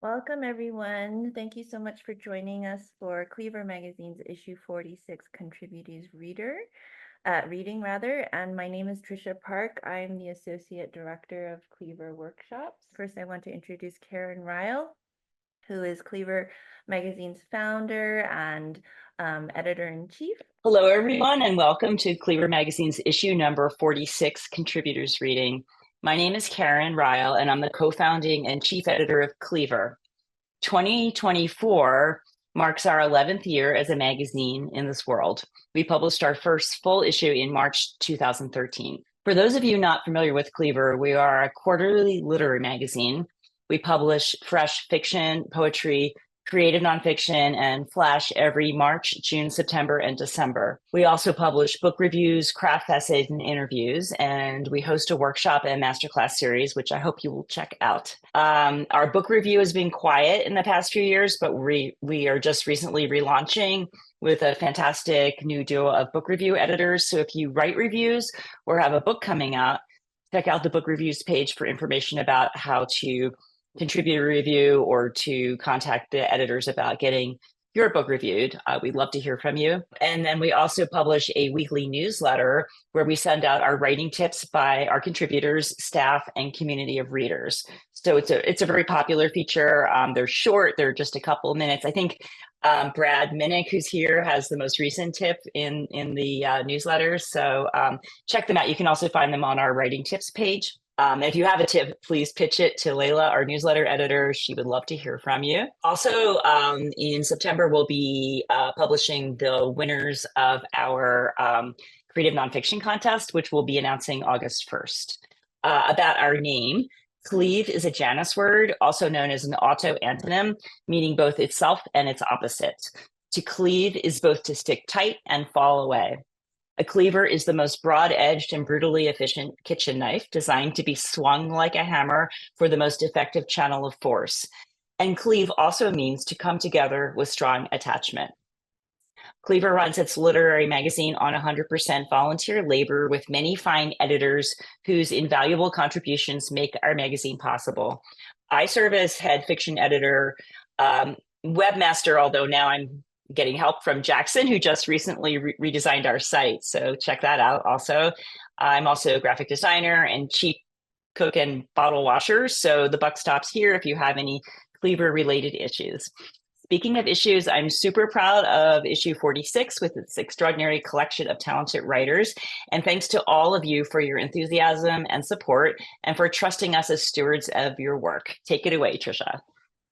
Welcome, everyone. Thank you so much for joining us for Cleaver Magazine's issue 46 Contributors Reading rather. And my name is Trisha Park. I'm the Associate Director of Cleaver Workshops. First, I want to introduce Karen Ryle, who is Cleaver Magazine's founder and editor-in-chief. Hello, everyone, and welcome to Cleaver Magazine's issue number 46, Contributors Reading. My name is Karen Ryle, and I'm the co-founding and chief editor of Cleaver. 2024 marks our 11th year as a magazine in this world. We published our first full issue in March 2013. For those of you not familiar with Cleaver, we are a quarterly literary magazine. We publish fresh fiction, poetry, creative nonfiction, and flash every March, June, September, and December. We also publish book reviews, craft essays, and interviews, and we host a workshop and masterclass series, which I hope you will check out. Our book review has been quiet in the past few years, but we are just recently relaunching with a fantastic new duo of book review editors. So if you write reviews or have a book coming out, check out the book reviews page for information about how to contribute a review or to contact the editors about getting your book reviewed. We'd love to hear from you. And then we also publish a weekly newsletter where we send out our writing tips by our contributors, staff, and community of readers. So it's a very popular feature. They're short, they're just a couple of minutes. I think Brad Minnick, who's here, has the most recent tip in the newsletters. So check them out. You can also find them on our writing tips page. If you have a tip, please pitch it to Layla, our newsletter editor. She would love to hear from you. Also, in September, we'll be publishing the winners of our creative nonfiction contest, which we'll be announcing August 1st. About our name, cleave is a Janus word, also known as an auto-antonym, meaning both itself and its opposite. To cleave is both to stick tight and fall away. A cleaver is the most broad-edged and brutally efficient kitchen knife designed to be swung like a hammer for the most effective channel of force. And cleave also means to come together with strong attachment. Cleaver runs its literary magazine on 100% volunteer labor with many fine editors whose invaluable contributions make our magazine possible. I serve as head fiction editor, webmaster, although now I'm getting help from Jackson, who just recently redesigned our site. So check that out also. I'm also a graphic designer and chief cook and bottle washer. So the buck stops here if you have any Cleaver related issues. Speaking of issues, I'm super proud of issue 46 with its extraordinary collection of talented writers. And thanks to all of you for your enthusiasm and support and for trusting us as stewards of your work. Take it away, Trisha.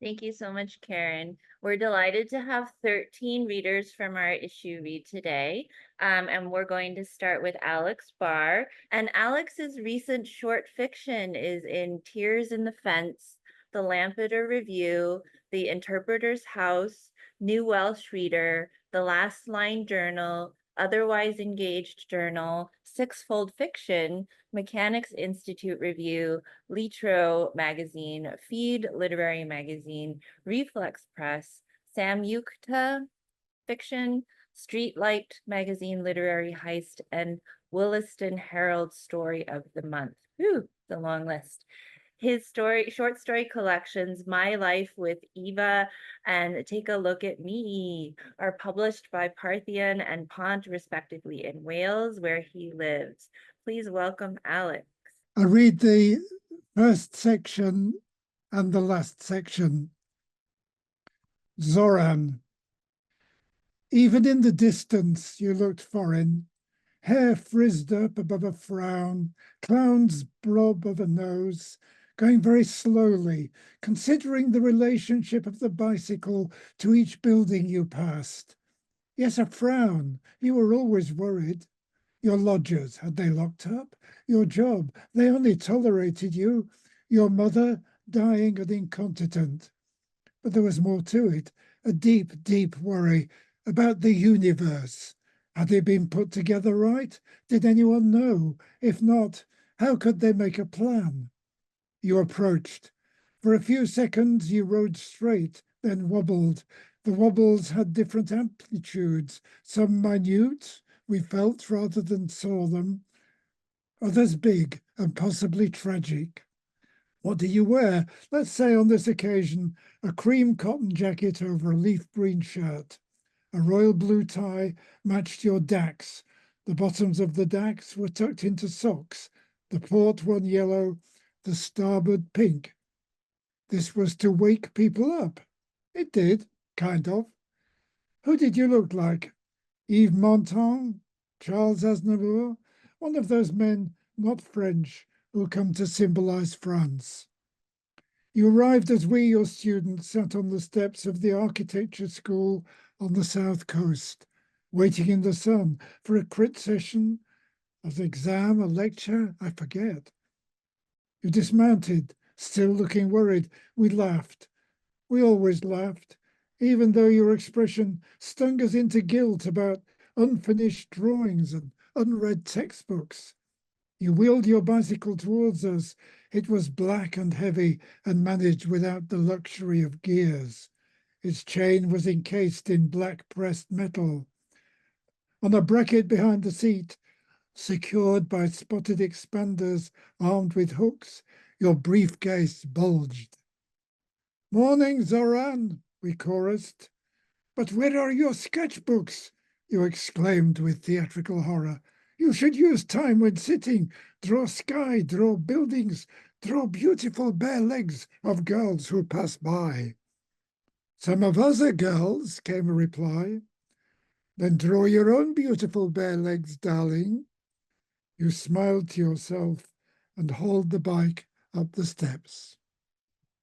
Thank you so much, Karen. We're delighted to have 13 readers from our issue read today. And we're going to start with Alex Barr. And Alex's recent short fiction is in Tears in the Fence, The Lampeter Review, The Interpreter's House, New Welsh Reader, The Last Line Journal, Otherwise Engaged Journal, Sixfold Fiction, Mechanics Institute Review, Litro Magazine, Feed Literary Magazine, Reflex Press, Samyukta Fiction, Streetlight Magazine Literary Heist, and Williston Herald Story of the Month. Ooh, the long list. His short story collections, My Life with Eva and Take a Look at Me, are published by Parthian and Pont, respectively, in Wales, where he lives. Please welcome Alex. I read the first section and the last section. Zoran. Even in the distance, you looked foreign. Hair frizzed up above a frown, clown's blob of a nose, going very slowly, considering the relationship of the bicycle to each building you passed. Yes, a frown. You were always worried. Your lodgers, had they locked up? Your job, they only tolerated you. Your mother, dying and incontinent. But there was more to it, a deep, deep worry about the universe. Had it been put together right? Did anyone know? If not, how could they make a plan? You approached. For a few seconds, you rode straight, then wobbled. The wobbles had different amplitudes, some minute, we felt rather than saw them, others big and possibly tragic. What do you wear? Let's say on this occasion, a cream cotton jacket over a leaf green shirt. A royal blue tie matched your dacks. The bottoms of the dacks were tucked into socks, the port one yellow, the starboard pink. This was to wake people up. It did, kind of. Who did you look like? Yves Montand? Charles Aznavour? One of those men, not French, who come to symbolize France. You arrived as we, your students, sat on the steps of the architecture school on the south coast, waiting in the sun for a crit session, an exam, a lecture, I forget. You dismounted, still looking worried. We laughed. We always laughed, even though your expression stung us into guilt about unfinished drawings and unread textbooks. You wheeled your bicycle towards us. It was black and heavy and managed without the luxury of gears. Its chain was encased in black pressed metal. On a bracket behind the seat, secured by spotted expanders armed with hooks, your briefcase bulged. Morning, Zoran, we chorused. But where are your sketchbooks? You exclaimed with theatrical horror. You should use time when sitting. Draw sky, draw buildings, draw beautiful bare legs of girls who pass by. Some of us are girls, came a reply. Then draw your own beautiful bare legs, darling. You smiled to yourself and hauled the bike up the steps.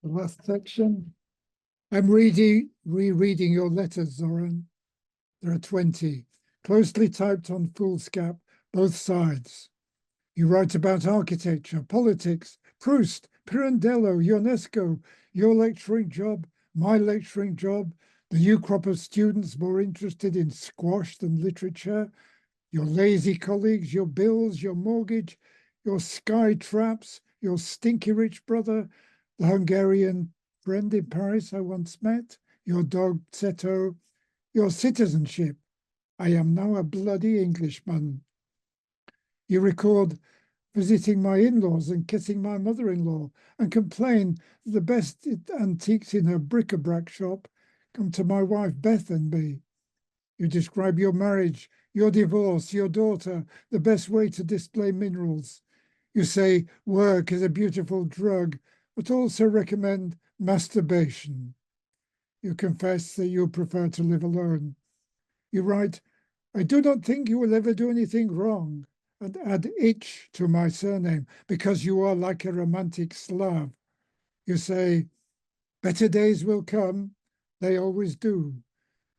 The last section. I'm rereading your letters, Zoran. There are 20, closely typed on foolscap, both sides. You write about architecture, politics, Proust, Pirandello, UNESCO, your lecturing job, my lecturing job, the new crop of students more interested in squash than literature, your lazy colleagues, your bills, your mortgage, your sky traps, your stinky rich brother, the Hungarian friend in Paris I once met, your dog Seto, your citizenship. I am now a bloody Englishman. You record visiting my in-laws and kissing my mother-in-law and complain that the best antiques in her bric-a-brac shop come to my wife Beth and me. You describe your marriage, your divorce, your daughter, the best way to display minerals. You say work is a beautiful drug, but also recommend masturbation. You confess that you prefer to live alone. You write, I do not think you will ever do anything wrong, and add itch to my surname because you are like a romantic Slav. You say, better days will come. They always do.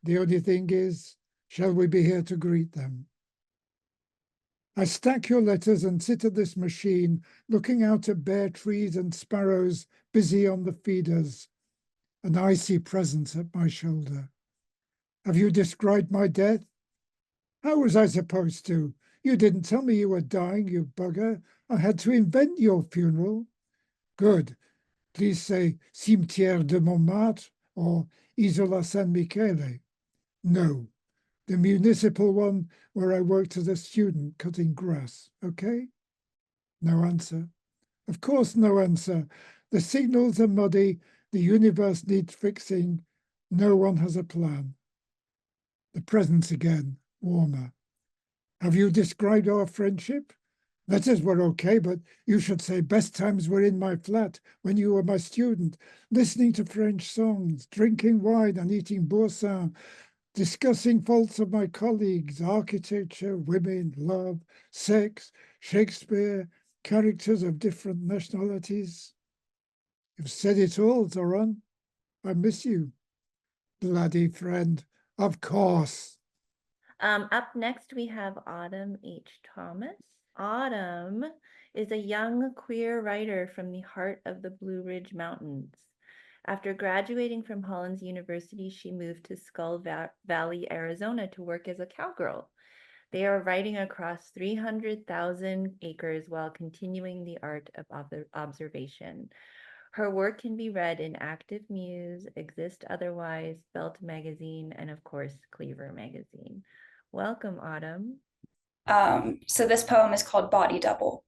The only thing is, shall we be here to greet them? I stack your letters and sit at this machine, looking out at bare trees and sparrows busy on the feeders, an icy presence at my shoulder. Have you described my death? How was I supposed to? You didn't tell me you were dying, you bugger. I had to invent your funeral. Good. Please say Cimetière de Montmartre or Isola San Michele. No, the municipal one where I worked as a student cutting grass, okay? No answer. Of course, no answer. The signals are muddy. The universe needs fixing. No one has a plan. The presence again, warmer. Have you described our friendship? Letters were okay, but you should say best times were in my flat when you were my student, listening to French songs, drinking wine and eating boursin, discussing faults of my colleagues, architecture, women, love, sex, Shakespeare, characters of different nationalities. You've said it all, Zoran. I miss you. Bloody friend, of course. Up next, we have Autumn H. Thomas. Autumn is a young queer writer from the heart of the Blue Ridge Mountains. After graduating from Hollins University, she moved to Skull Valley, Arizona to work as a cowgirl. They are writing across 300,000 acres while continuing the art of observation. Her work can be read in Active Muse, Exist Otherwise, Belt Magazine, and of course, Cleaver Magazine. Welcome, Autumn. So this poem is called Body Double.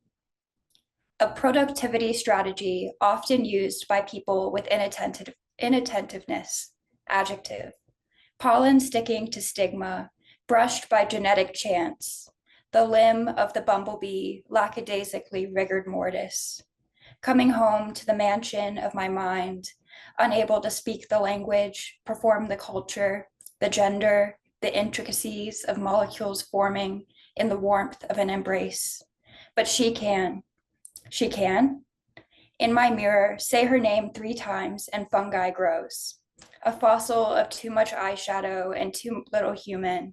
a productivity strategy often used by people with inattentiveness, adjective. Pollen sticking to stigma, brushed by genetic chance, the limb of the bumblebee lackadaisically rigor mortis. Coming home to the mansion of my mind, unable to speak the language, perform the culture, the gender, the intricacies of molecules forming in the warmth of an embrace. But she can. She can? In my mirror, say her name 3 times and fungi grows. A fossil of too much eyeshadow and too little human.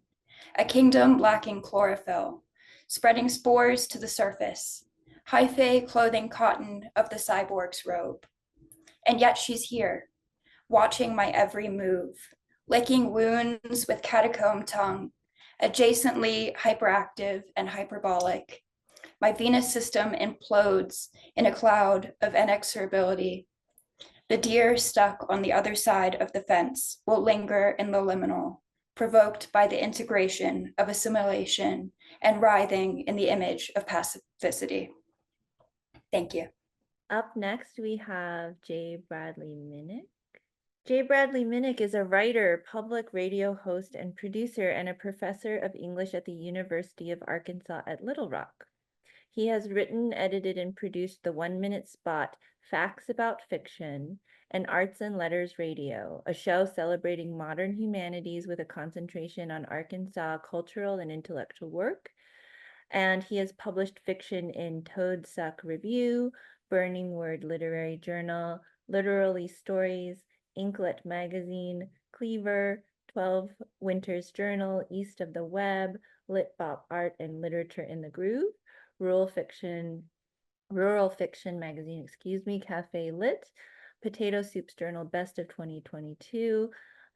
A kingdom lacking chlorophyll, spreading spores to the surface. Hyphae clothing cotton of the cyborg's robe. And yet she's here, watching my every move, licking wounds with catacomb tongue, adjacently hyperactive and hyperbolic. My venous system implodes in a cloud of inexorability. The deer stuck on the other side of the fence will linger in the liminal, provoked by the integration of assimilation and writhing in the image of pacificity. Thank you. Up next, we have J. Bradley Minnick. J. Bradley Minnick is a writer, public radio host, and producer, and a professor of English at the University of Arkansas at Little Rock. He has written, edited, and produced the 1-minute spot Facts About Fiction and Arts and Letters Radio, a show celebrating modern humanities with a concentration on Arkansas cultural and intellectual work. And he has published fiction in Toad Suck Review, Burning Word Literary Journal, Literally Stories, Inklet Magazine, Cleaver, 12 Winters Journal, East of the Web, Lit Bop Art and Literature in the Groove, Rural Fiction Magazine, Cafe Lit, Potato Soups Journal, Best of 2022,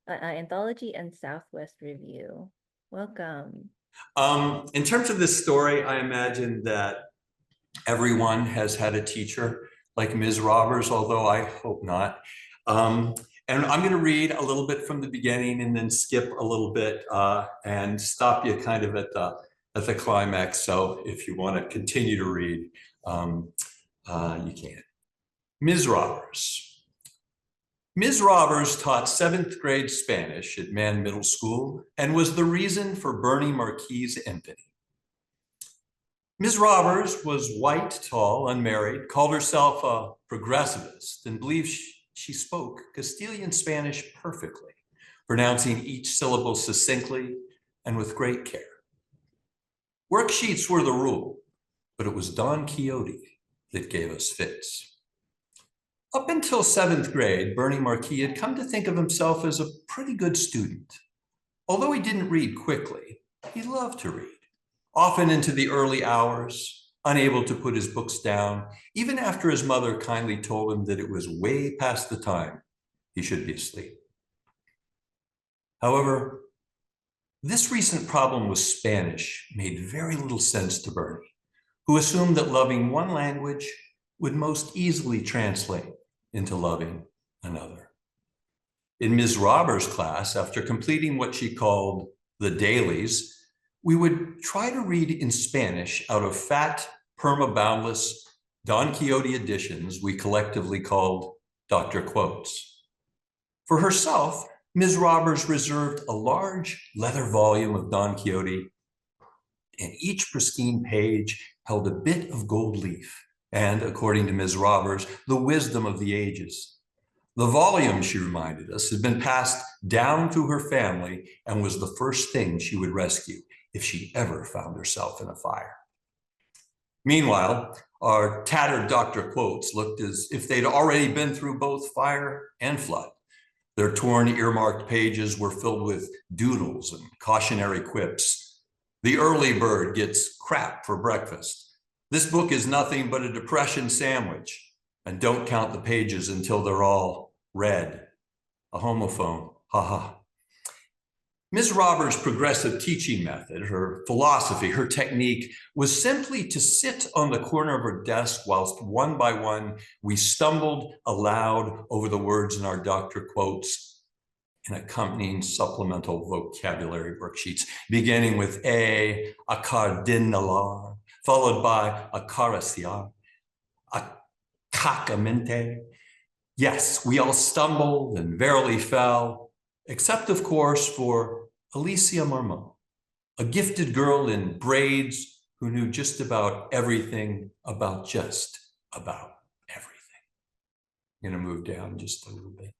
Anthology, and Southwest Review. Welcome. In terms of this story, I imagine that everyone has had a teacher like Ms. Robbers, although I hope not. And I'm going to read a little bit from the beginning and then skip a little bit and stop you kind of at the climax. So if you want to continue to read, you can. Ms. Robbers. Ms. Robbers taught 7th grade Spanish at Mann Middle School and was the reason for Bernie Marquis' infamy. Ms. Robbers was white, tall, unmarried, called herself a progressivist, and believed she spoke Castilian Spanish perfectly, pronouncing each syllable succinctly and with great care. Worksheets were the rule, but it was Don Quixote that gave us fits. Up until 7th grade, Bernie Marquis had come to think of himself as a pretty good student. Although he didn't read quickly, he loved to read, often into the early hours, unable to put his books down, even after his mother kindly told him that it was way past the time he should be asleep. However, this recent problem with Spanish made very little sense to Bernie, who assumed that loving one language would most easily translate into loving another. In Ms. Robbers' class, after completing what she called the dailies, we would try to read in Spanish out of fat, perma-boundless Don Quixote editions we collectively called Dr. Quotes. For herself, Ms. Robbers reserved a large leather volume of Don Quixote, and each pristine page held a bit of gold leaf, and, according to Ms. Robbers, the wisdom of the ages. The volume, she reminded us, had been passed down through her family and was the first thing she would rescue if she ever found herself in a fire. Meanwhile, our tattered Dr. Quotes looked as if they'd already been through both fire and flood. Their torn, earmarked pages were filled with doodles and cautionary quips. The early bird gets crap for breakfast. This book is nothing but a depression sandwich, and don't count the pages until they're all read. A homophone, haha. Ms. Robbers' progressive teaching method, her philosophy, her technique was simply to sit on the corner of her desk whilst one by one we stumbled aloud over the words in our Dr. Quotes and accompanying supplemental vocabulary worksheets, beginning with a cardinalar, followed by a cariciar, Cacamente. Yes, we all stumbled and verily fell, except, of course, for Alicia Marmont, a gifted girl in braids who knew just about everything about just about everything. I'm going to move down just a little bit.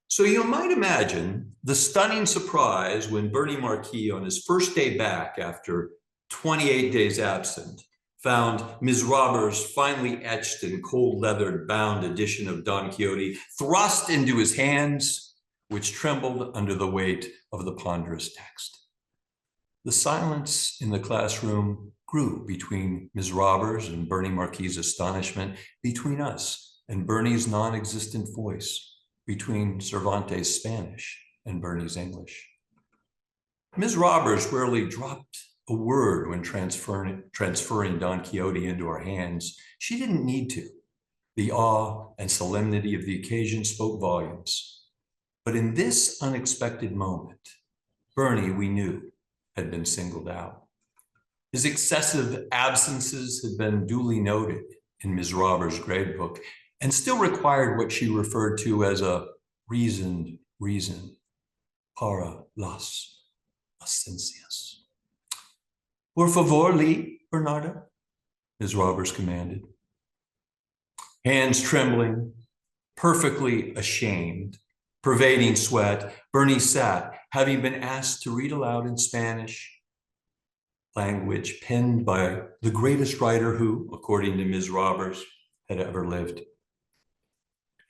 So you might imagine the stunning surprise when Bernie Marquis, on his first day back after 28 days absent, found Ms. Roberts' finely etched and cold-leathered bound edition of Don Quixote thrust into his hands, which trembled under the weight of the ponderous text. The silence in the classroom grew between Ms. Roberts and Bernie Marquis' astonishment, between us and Bernie's non-existent voice, between Cervantes' Spanish and Bernie's English. Ms. Roberts rarely dropped a word when transferring Don Quixote into her hands. She didn't need to. The awe and solemnity of the occasion spoke volumes. But in this unexpected moment, Bernie, we knew, had been singled out. His excessive absences had been duly noted in Ms. Roberts' gradebook and still required what she referred to as a reasoned reason, para las ausencias. Por favor, Lee, Bernardo, Ms. Roberts commanded. Hands trembling, perfectly ashamed, pervading sweat, Bernie sat, having been asked to read aloud in Spanish, language penned by the greatest writer who, according to Ms. Roberts, had ever lived.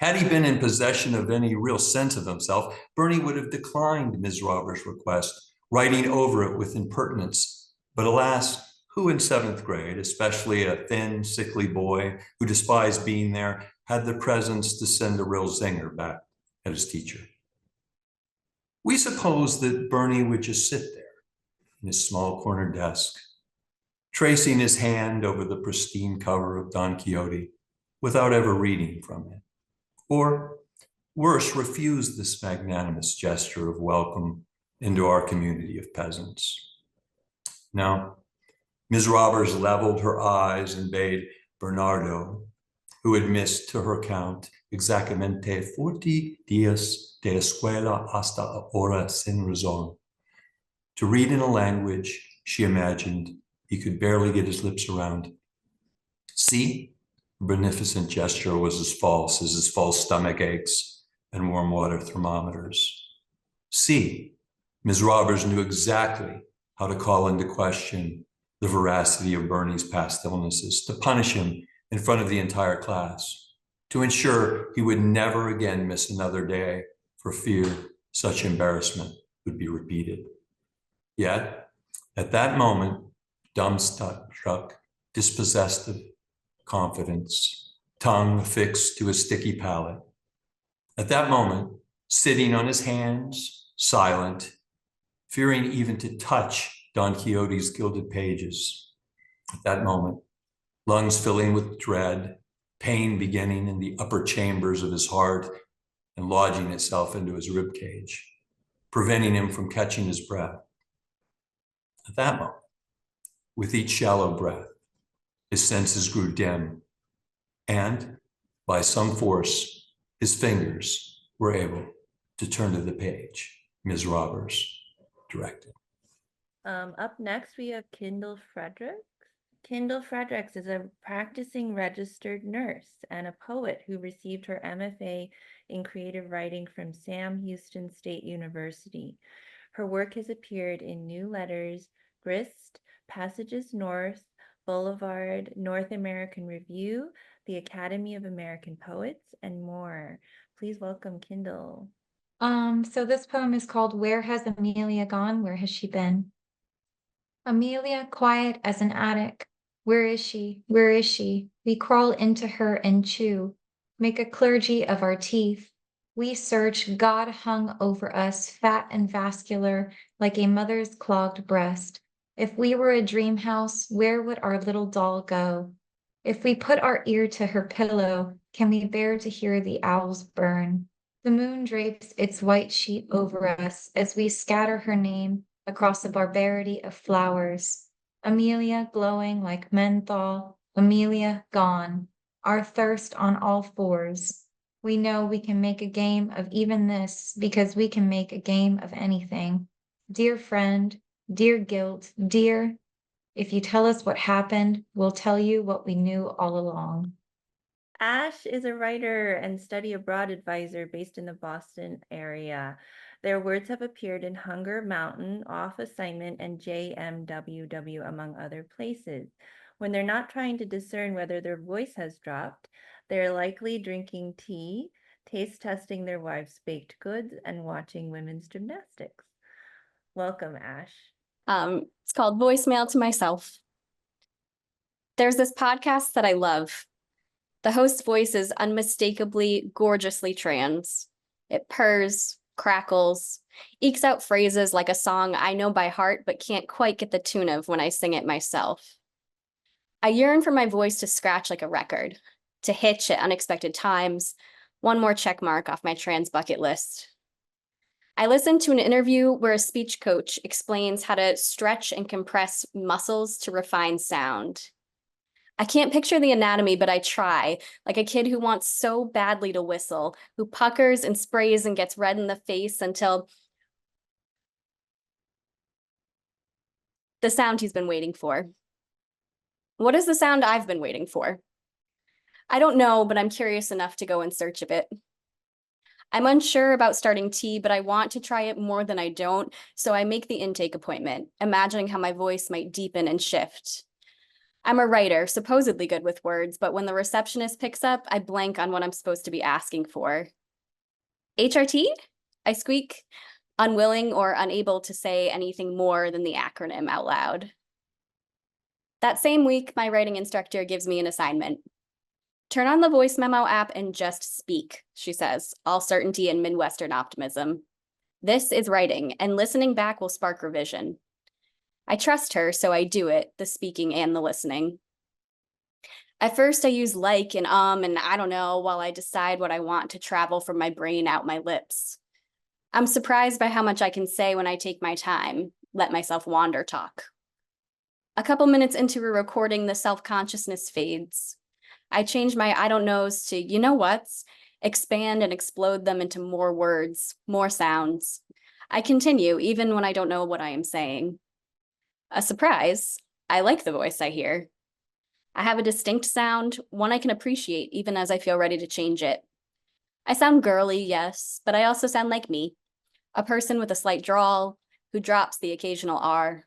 Had he been in possession of any real sense of himself, Bernie would have declined Ms. Roberts' request, writing over it with impertinence. But alas, who in 7th grade, especially a thin, sickly boy who despised being there, had the presence to send a real zinger back at his teacher? We supposed that Bernie would just sit there in his small corner desk, tracing his hand over the pristine cover of Don Quixote without ever reading from it. Or, worse, refuse this magnanimous gesture of welcome into our community of peasants. No, Ms. Roberts leveled her eyes and bade Bernardo, who had missed to her count exactamente 40 días de escuela hasta ahora sin razón, to read in a language she imagined he could barely get his lips around. See? The beneficent gesture was as false as his false stomach aches and warm water thermometers. See, Ms. Roberts knew exactly how to call into question the veracity of Bernie's past illnesses, to punish him in front of the entire class, to ensure he would never again miss another day for fear such embarrassment would be repeated. Yet, at that moment, dumbstruck, dispossessed of confidence, tongue affixed to a sticky palate. At that moment, sitting on his hands, silent, fearing even to touch Don Quixote's gilded pages. At that moment, lungs filling with dread, pain beginning in the upper chambers of his heart and lodging itself into his ribcage, preventing him from catching his breath. At that moment, with each shallow breath, his senses grew dim, and by some force, his fingers were able to turn to the page Ms. Roberts directed. Up next, we have Kindall Fredricks. Kindall Fredricks is a practicing registered nurse and a poet who received her MFA in creative writing from Sam Houston State University. Her work has appeared in New Letters, Grist, Passages North, Boulevard, North American Review, the Academy of American Poets, and more. Please welcome Kindall. So this poem is called Where Has Amelia Gone? Where Has She Been? Amelia, quiet as an attic. Where is she? Where is she? We crawl into her and chew, make a clergy of our teeth. We search, God hung over us, fat and vascular, like a mother's clogged breast. If we were a dream house, where would our little doll go? If we put our ear to her pillow, can we bear to hear the owls burn? The moon drapes its white sheet over us as we scatter her name across a barbarity of flowers. Amelia glowing like menthol, Amelia gone. our thirst on all fours. We know we can make a game of even this because we can make a game of anything. Dear friend, dear guilt, dear, if you tell us what happened, we'll tell you what we knew all along. Ash is a writer and study abroad advisor based in the Boston area. Their words have appeared in Hunger Mountain, Off Assignment, and JMWW, among other places. When they're not trying to discern whether their voice has dropped, they're likely drinking tea, taste testing their wives' baked goods, and watching women's gymnastics. Welcome, Ash. It's called Voicemail to Myself. There's this podcast that I love. The host's voice is unmistakably, gorgeously trans. It purrs, crackles, ekes out phrases like a song I know by heart but can't quite get the tune of when I sing it myself. I yearn for my voice to scratch like a record, to hitch at unexpected times, one more check mark off my trans bucket list. I listened to an interview where a speech coach explains how to stretch and compress muscles to refine sound. I can't picture the anatomy, but I try, like a kid who wants so badly to whistle, who puckers and sprays and gets red in the face until the sound he's been waiting for. What is the sound I've been waiting for? I don't know, but I'm curious enough to go in search of it. I'm unsure about starting tea, but I want to try it more than I don't, so I make the intake appointment, imagining how my voice might deepen and shift. I'm a writer, supposedly good with words, but when the receptionist picks up, I blank on what I'm supposed to be asking for. HRT? I squeak, unwilling or unable to say anything more than the acronym out loud. That same week, my writing instructor gives me an assignment. Turn on the voice memo app and just speak, she says, all certainty and Midwestern optimism. This is writing, and listening back will spark revision. I trust her, so I do it, the speaking and the listening. At first, I use like and I don't know while I decide what I want to travel from my brain out my lips. I'm surprised by how much I can say when I take my time, let myself wander talk. A couple minutes into a recording, the self-consciousness fades. I change my I don't knows to you know what's, expand and explode them into more words, more sounds. I continue even when I don't know what I am saying. A surprise, I like the voice I hear. I have a distinct sound, one I can appreciate even as I feel ready to change it. I sound girly, yes, but I also sound like me, a person with a slight drawl who drops the occasional R.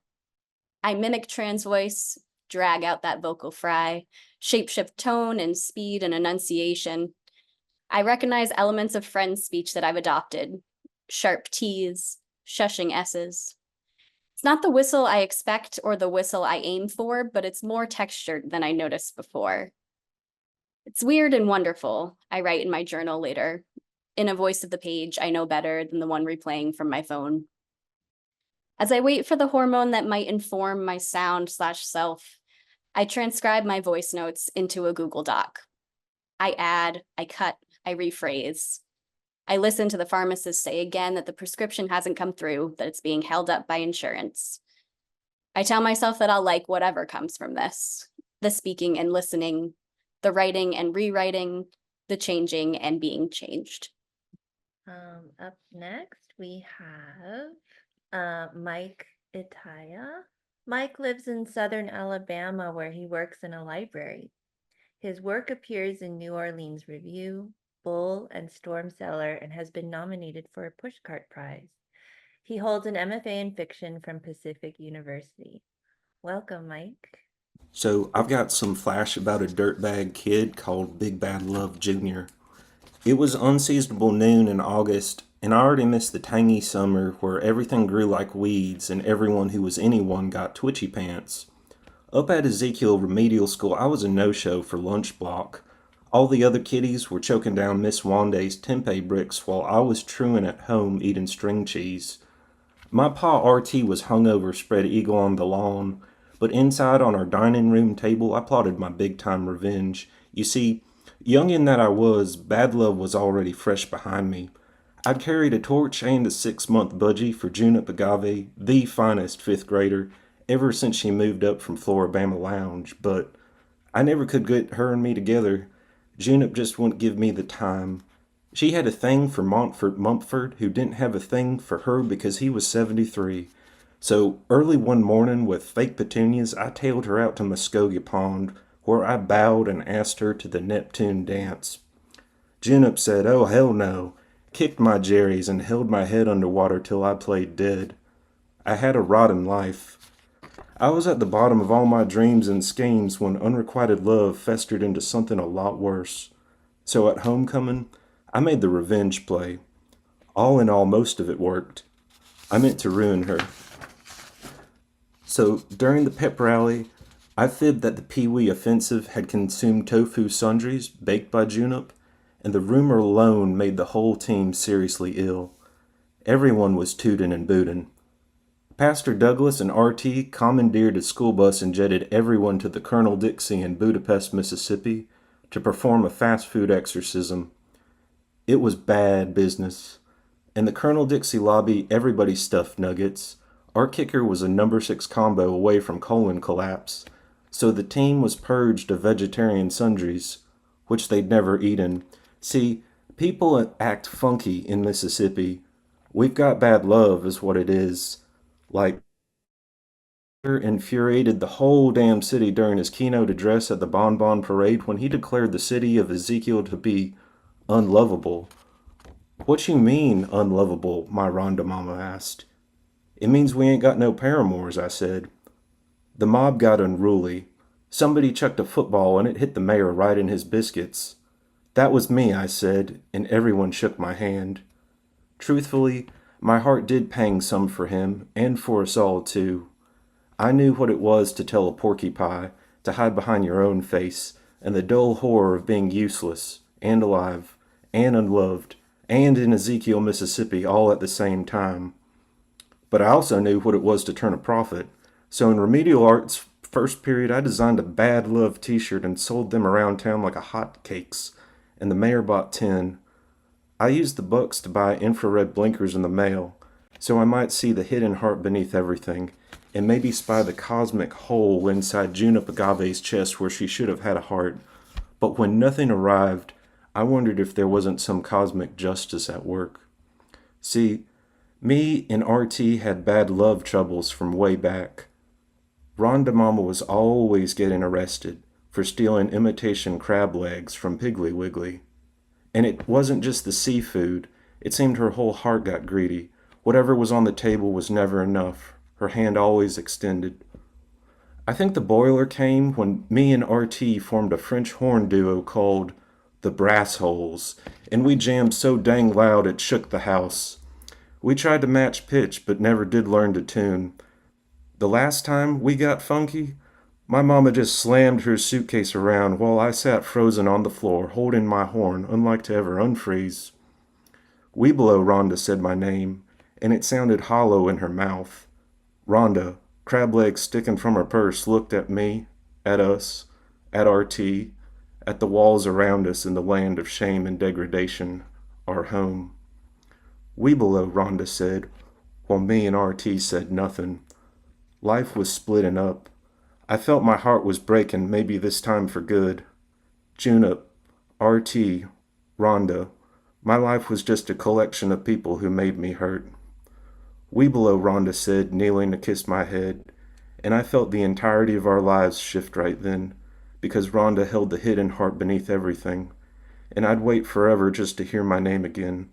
I mimic trans voice, drag out that vocal fry, shapeshift tone and speed and enunciation. I recognize elements of friend speech that I've adopted, sharp T's, shushing S's. It's not the whistle I expect or the whistle I aim for, but it's more textured than I noticed before. It's weird and wonderful, I write in my journal later, in a voice of the page I know better than the one replaying from my phone. As I wait for the hormone that might inform my sound/self, I transcribe my voice notes into a Google Doc. I add, I cut, I rephrase. I listen to the pharmacist say again that the prescription hasn't come through, that it's being held up by insurance. I tell myself that I'll like whatever comes from this, the speaking and listening, the writing and rewriting, the changing and being changed. Up next, we have Mike Itaya. Mike lives in southern Alabama where he works in a library. His work appears in New Orleans Review, Bull, and Storm Cellar and has been nominated for a Pushcart Prize. He holds an MFA in fiction from Pacific University. Welcome, Mike. So I've got some flash about a dirtbag kid called Big Bad Love Jr. It was unseasonable noon in August, and I already missed the tangy summer where everything grew like weeds and everyone who was anyone got twitchy pants. Up at Ezekiel Remedial School, I was a no-show for lunch block. All the other kiddies were choking down Miss Wanday's tempeh bricks while I was truant at home eating string cheese. My pa RT was hungover spread eagle on the lawn, but inside on our dining room table I plotted my big-time revenge. You see, youngin' that I was, bad love was already fresh behind me. I'd carried a torch and a 6-month budgie for Junip Agave, the finest 5th grader, ever since she moved up from Floribama Lounge, but I never could get her and me together. Junip just wouldn't give me the time. She had a thing for Montfort Mumford, who didn't have a thing for her because he was 73. So early one morning, with fake petunias, I tailed her out to Muskogee Pond, where I bowed and asked her to the Neptune dance. Junip said, "Oh, hell no," kicked my jerrys, and held my head underwater till I played dead. I had a rotten life. I was at the bottom of all my dreams and schemes when unrequited love festered into something a lot worse. So at homecoming, I made the revenge play. All in all, most of it worked. I meant to ruin her. So during the pep rally, I fibbed that the Pee Wee offensive had consumed tofu sundries baked by Junip, and the rumor alone made the whole team seriously ill. Everyone was tootin' and bootin'. Pastor Douglas and RT commandeered a school bus and jetted everyone to the Colonel Dixie in Budapest, Mississippi, to perform a fast food exorcism. It was bad business. In the Colonel Dixie lobby, everybody stuffed nuggets. Our kicker was a number 6 combo away from colon collapse, so the team was purged of vegetarian sundries, which they'd never eaten. See, people act funky in Mississippi. We've got bad love, is what it is. Like, infuriated the whole damn city during his keynote address at the Bon Bon Parade when he declared the city of Ezekiel to be unlovable. "What you mean, unlovable?" my Rhonda mama asked. "It means we ain't got no paramours," I said. The mob got unruly. Somebody chucked a football and it hit the mayor right in his biscuits. "That was me," I said, and everyone shook my hand. Truthfully, my heart did pang some for him, and for us all, too. I knew what it was to tell a porcupine to hide behind your own face, and the dull horror of being useless, and alive, and unloved, and in Ezekiel, Mississippi, all at the same time. But I also knew what it was to turn a profit. So in remedial arts first period, I designed a bad love t-shirt and sold them around town like a hotcakes, and the mayor bought 10. I used the bucks to buy infrared blinkers in the mail, so I might see the hidden heart beneath everything, and maybe spy the cosmic hole inside Junip Agave's chest where she should have had a heart. But when nothing arrived, I wondered if there wasn't some cosmic justice at work. See, me and RT had bad love troubles from way back. Rhonda Mama was always getting arrested for stealing imitation crab legs from Piggly Wiggly. And it wasn't just the seafood. It seemed her whole heart got greedy. Whatever was on the table was never enough. Her hand always extended. I think the boiler came when me and RT formed a French horn duo called the Brass Holes, and we jammed so dang loud it shook the house. We tried to match pitch, but never did learn to tune. The last time we got funky, my mama just slammed her suitcase around while I sat frozen on the floor, holding my horn, unlike to ever unfreeze. Weeblo, Rhonda said my name, and it sounded hollow in her mouth. Rhonda, crab legs sticking from her purse, looked at me, at us, at RT, at the walls around us in the land of shame and degradation, our home. Weeblo, Rhonda said, while me and RT said nothing. Life was splitting up. I felt my heart was breaking, maybe this time for good. Junip, RT, Rhonda, my life was just a collection of people who made me hurt. Weeblo, Rhonda said, kneeling to kiss my head, and I felt the entirety of our lives shift right then, because Rhonda held the hidden heart beneath everything, and I'd wait forever just to hear my name again,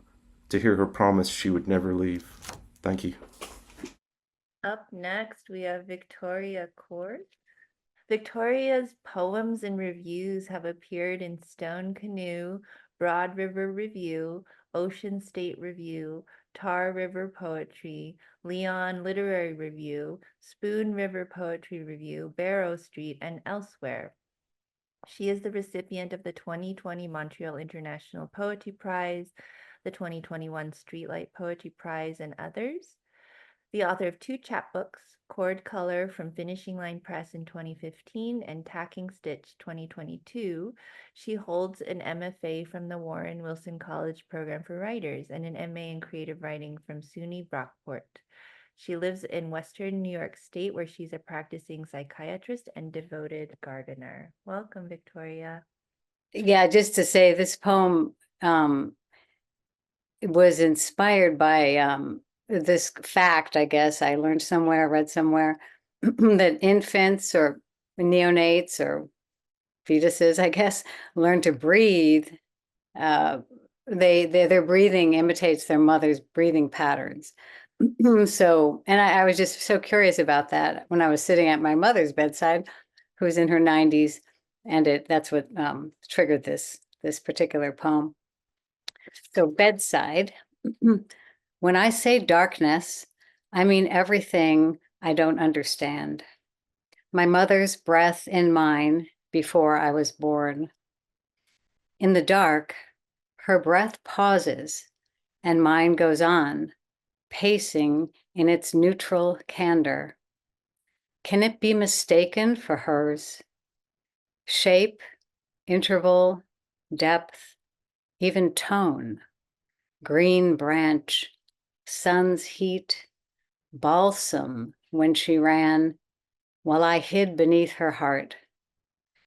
to hear her promise she would never leave. Thank you. Up next, we have Victoria Korth. Victoria's poems and reviews have appeared in Stone Canoe, Broad River Review, Ocean State Review, Tar River Poetry, Leon Literary Review, Spoon River Poetry Review, Barrow Street, and elsewhere. She is the recipient of the 2020 Montreal International Poetry Prize, the 2021 Streetlight Poetry Prize, and others. The author of 2 chapbooks, Cord Color from Finishing Line Press in 2015 and Tacking Stitch 2022, she holds an MFA from the Warren Wilson College Program for Writers and an MA in Creative Writing from SUNY Brockport. She lives in Western New York State, where she's a practicing psychiatrist and devoted gardener. Welcome, Victoria. Yeah, just to say this poem was inspired by this fact, I guess I learned somewhere, read somewhere, that infants or neonates or fetuses, I guess, learn to breathe. Their breathing imitates their mother's breathing patterns. So, and I was just so curious about that when I was sitting at my mother's bedside, who's in her 90s, and that's what triggered this particular poem. So, bedside. When I say darkness, I mean everything I don't understand. My mother's breath in mine before I was born. In the dark, her breath pauses and mine goes on, pacing in its neutral candor. Can it be mistaken for hers? Shape, interval, depth, even tone, green branch, sun's heat, balsam when she ran, while I hid beneath her heart.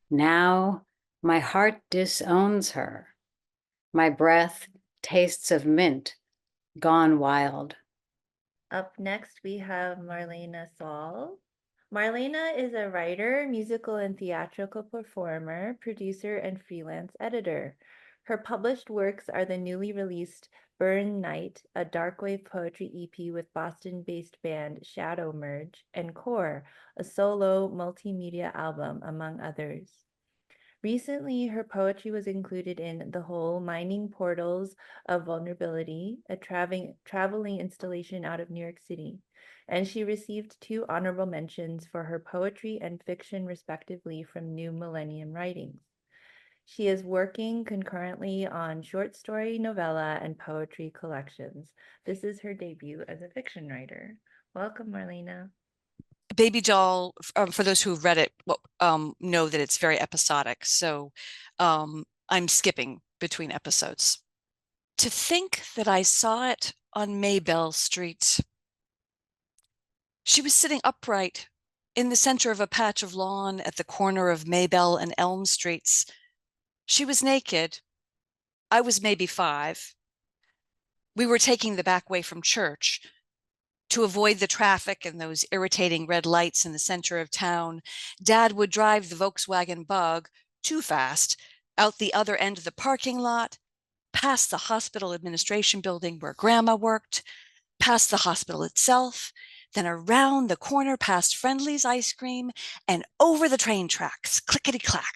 Now my heart disowns her. My breath tastes of mint, gone wild. Up next, we have Marlene Tholl. Marlene is a writer, musical and theatrical performer, producer, and freelance editor. Her published works are the newly released Burn Night, a darkwave poetry EP with Boston-based band Shadow Merge, and Core, a solo multimedia album, among others. Recently, her poetry was included in The Whole Mining Portals of Vulnerability, a traveling installation out of New York City, and she received 2 honorable mentions for her poetry and fiction, respectively, from New Millennium Writings. She is working concurrently on short story, novella, and poetry collections. This is her debut as a fiction writer. Welcome, Marlene. Baby Doll, for those who've read it, know that it's very episodic. So I'm skipping between episodes. To think that I saw it on Maybell Street. She was sitting upright in the center of a patch of lawn at the corner of Maybell and Elm Streets. She was naked. I was maybe 5. We were taking the back way from church. To avoid the traffic and those irritating red lights in the center of town, Dad would drive the Volkswagen Bug too fast out the other end of the parking lot, past the hospital administration building where Grandma worked, past the hospital itself, then around the corner past Friendly's ice cream and over the train tracks, clickety-clack.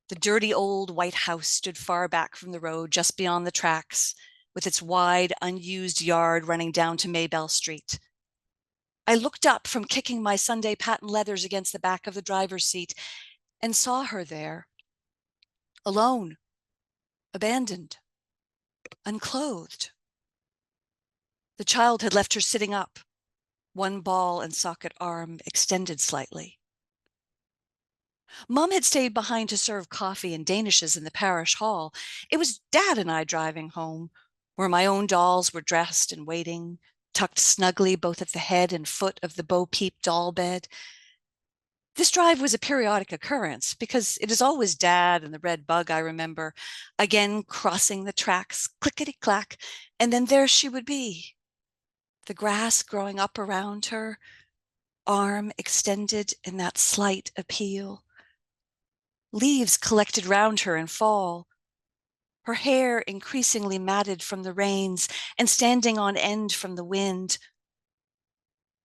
The dirty old white house stood far back from the road just beyond the tracks, with its wide, unused yard running down to Maybell Street. I looked up from kicking my Sunday patent leathers against the back of the driver's seat and saw her there, alone, abandoned, unclothed. The child had left her sitting up, one ball and socket arm extended slightly. Mom had stayed behind to serve coffee and danishes in the parish hall. It was Dad and I driving home, where my own dolls were dressed and waiting, tucked snugly both at the head and foot of the Bo-Peep doll bed. This drive was a periodic occurrence because it is always Dad and the red bug I remember, again crossing the tracks, clickety-clack, and then there she would be. The grass growing up around her, arm extended in that slight appeal. Leaves collected round her in fall, her hair increasingly matted from the rains and standing on end from the wind.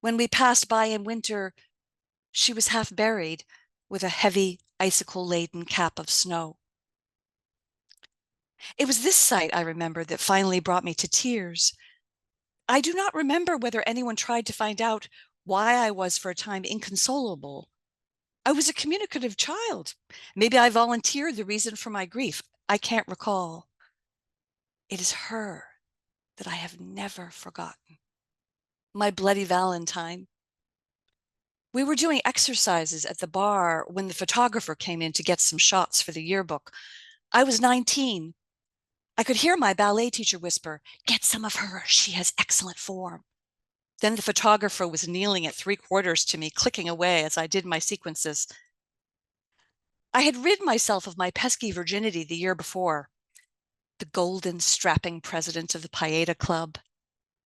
When we passed by in winter, she was half buried with a heavy, icicle-laden cap of snow. It was this sight, I remember, that finally brought me to tears. I do not remember whether anyone tried to find out why I was for a time inconsolable. I was a communicative child. Maybe I volunteered the reason for my grief. I can't recall. It is her that I have never forgotten. My bloody Valentine. We were doing exercises at the Barr when the photographer came in to get some shots for the yearbook. I was 19. I could hear my ballet teacher whisper, "Get some of her, she has excellent form." Then the photographer was kneeling at 3/4 to me, clicking away as I did my sequences. I had rid myself of my pesky virginity the year before. The golden strapping president of the Paeta Club,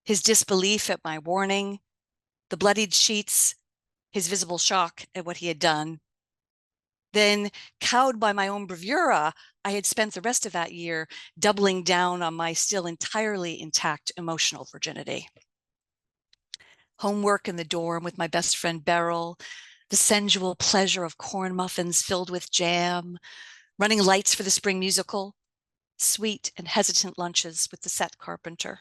his disbelief at my warning, the bloodied sheets, his visible shock at what he had done. Then, cowed by my own bravura, I had spent the rest of that year doubling down on my still entirely intact emotional virginity. Homework in the dorm with my best friend Beryl, the sensual pleasure of corn muffins filled with jam, running lights for the spring musical, sweet and hesitant lunches with the set carpenter.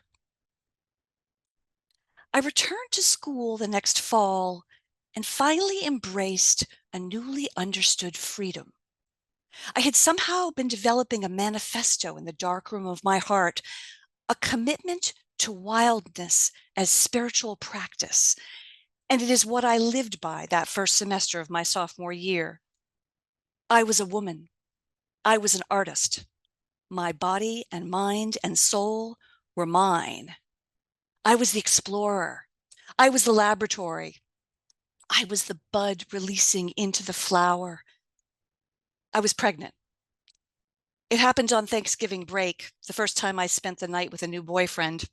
I returned to school the next fall and finally embraced a newly understood freedom. I had somehow been developing a manifesto in the darkroom of my heart, a commitment to wildness as spiritual practice, and it is what I lived by that first semester of my sophomore year. I was a woman. I was an artist. My body and mind and soul were mine. I was the explorer. I was the laboratory. I was the bud releasing into the flower. I was pregnant. It happened on Thanksgiving break, the first time I spent the night with a new boyfriend.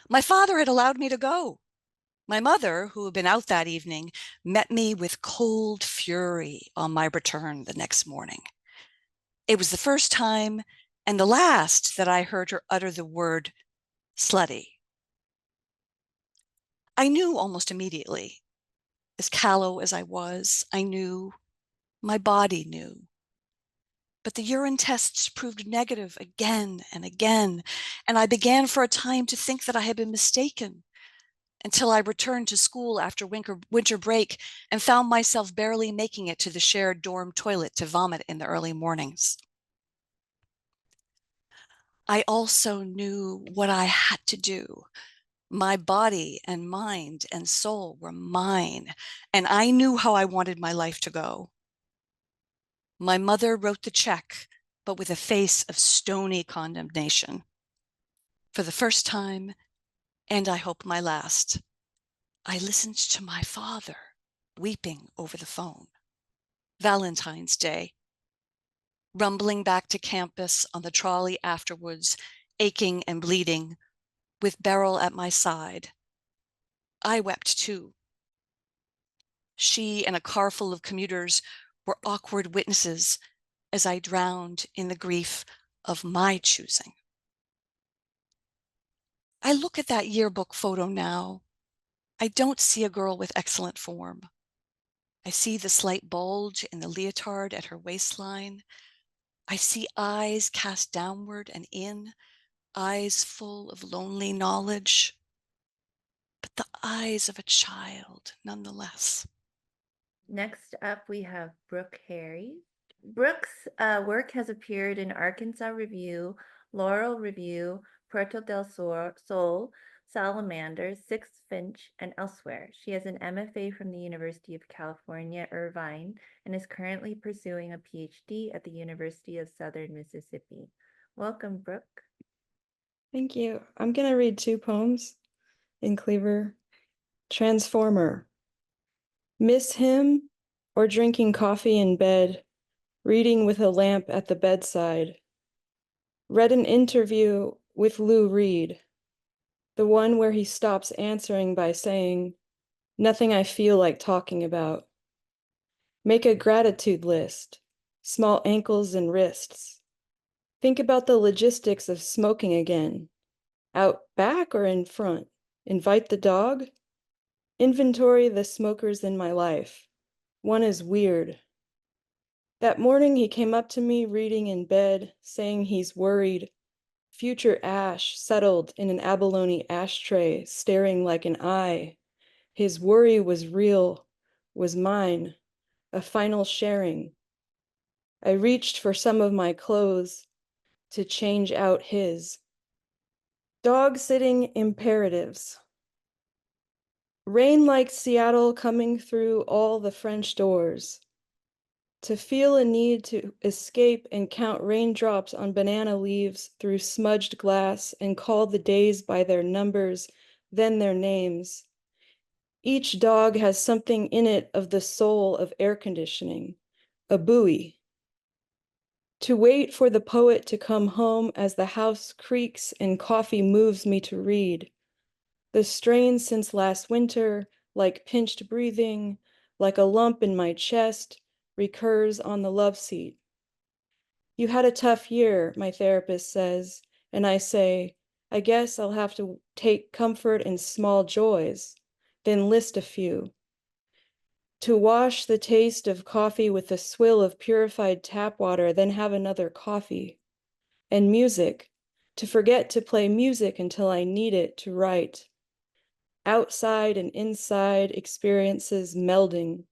My father had allowed me to go. My mother, who had been out that evening, met me with cold fury on my return the next morning. It was the first time and the last that I heard her utter the word slutty. I knew almost immediately. As callow as I was, I knew. My body knew. But the urine tests proved negative again and again, and I began for a time to think that I had been mistaken, until I returned to school after winter break and found myself barely making it to the shared dorm toilet to vomit in the early mornings. I also knew what I had to do. My body and mind and soul were mine, and I knew how I wanted my life to go. My mother wrote the check, but with a face of stony condemnation. For the first time, and I hope my last, I listened to my father weeping over the phone. Valentine's Day. Rumbling back to campus on the trolley afterwards, aching and bleeding, with Beryl at my side. I wept too. She and a car full of commuters were awkward witnesses as I drowned in the grief of my choosing. I look at that yearbook photo now. I don't see a girl with excellent form. I see the slight bulge in the leotard at her waistline. I see eyes cast downward and in, eyes full of lonely knowledge, but the eyes of a child nonetheless. Next up, we have Brooke Harries. Brooke's work has appeared in Arkansas Review, Laurel Review, Puerto del Sol, Salamander, Sixth Finch, and elsewhere. She has an MFA from the University of California, Irvine, and is currently pursuing a PhD at the University of Southern Mississippi. Welcome, Brooke. Thank you. I'm going to read 2 poems in Cleaver. Transformer. Miss him or drinking coffee in bed, reading with a lamp at the bedside. Read an interview with Lou Reed, the one where he stops answering by saying, "Nothing I feel like talking about." Make a gratitude list, small ankles and wrists. Think about the logistics of smoking again. Out back or in front? Invite the dog? Inventory the smokers in my life. One is weird. That morning he came up to me reading in bed, saying he's worried. Future ash settled in an abalone ashtray, staring like an eye. His worry was real, was mine, a final sharing. I reached for some of my clothes to change out his. Dog sitting imperatives. Rain like Seattle coming through all the French doors. To feel a need to escape and count raindrops on banana leaves through smudged glass and call the days by their numbers, then their names. Each dog has something in it of the soul of air conditioning, a buoy. To wait for the poet to come home as the house creaks and coffee moves me to read. The strain since last winter, like pinched breathing, like a lump in my chest, recurs on the love seat. You had a tough year, my therapist says, and I say, I guess I'll have to take comfort in small joys, then list a few. To wash the taste of coffee with the swill of purified tap water, then have another coffee. And music, to forget to play music until I need it to write. Outside and inside experiences melding.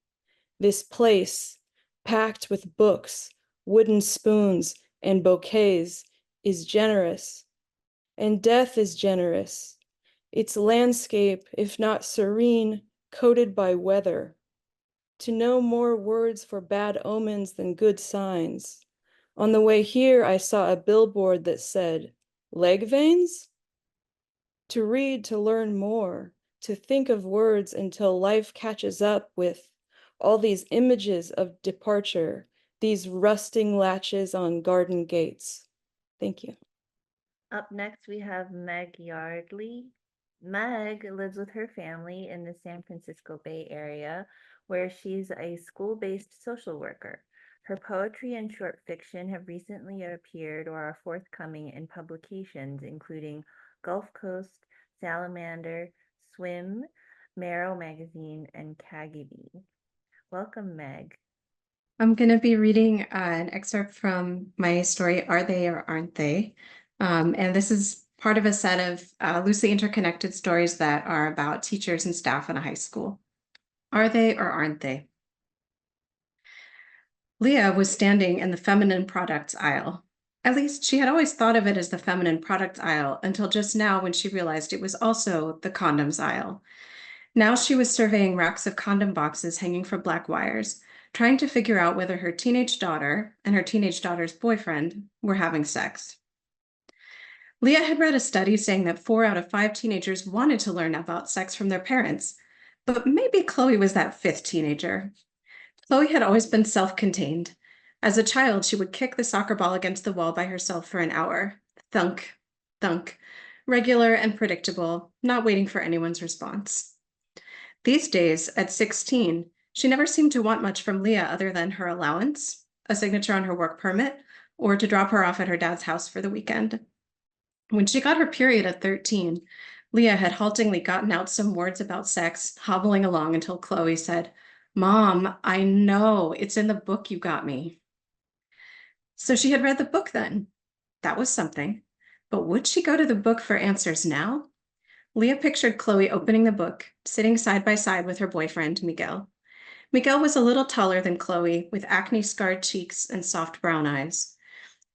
This place, packed with books, wooden spoons, and bouquets, is generous. And death is generous. Its landscape, if not serene, coated by weather. To know more words for bad omens than good signs. On the way here, I saw a billboard that said, leg veins? To read, to learn more, to think of words until life catches up with all these images of departure, these rusting latches on garden gates. Thank you. Up next, we have Meg Yardley. Meg lives with her family in the San Francisco Bay Area, where she's a school-based social worker. Her poetry and short fiction have recently appeared or are forthcoming in publications including Gulf Coast, Salamander, Swim, Marrow Magazine, and Kagibee. Welcome, Meg. I'm going to be reading an excerpt from my story, Are They or Aren't They? And this is part of a set of loosely interconnected stories that are about teachers and staff in a high school. Are they or aren't they? Leah was standing in the feminine products aisle. At least she had always thought of it as the feminine products aisle until just now when she realized it was also the condoms aisle. Now she was surveying racks of condom boxes hanging from black wires, trying to figure out whether her teenage daughter and her teenage daughter's boyfriend were having sex. Leah had read a study saying that 4 out of 5 teenagers wanted to learn about sex from their parents, but maybe Chloe was that 5th teenager. Chloe had always been self-contained. As a child, she would kick the soccer ball against the wall by herself for an hour. Thunk, thunk, regular and predictable, not waiting for anyone's response. These days, at 16, she never seemed to want much from Leah other than her allowance, a signature on her work permit, or to drop her off at her dad's house for the weekend. When she got her period at 13, Leah had haltingly gotten out some words about sex, hobbling along until Chloe said, "Mom, I know, it's in the book you got me." So she had read the book then. That was something. But would she go to the book for answers now? Leah pictured Chloe opening the book, sitting side by side with her boyfriend, Miguel. Miguel was a little taller than Chloe, with acne-scarred cheeks and soft brown eyes.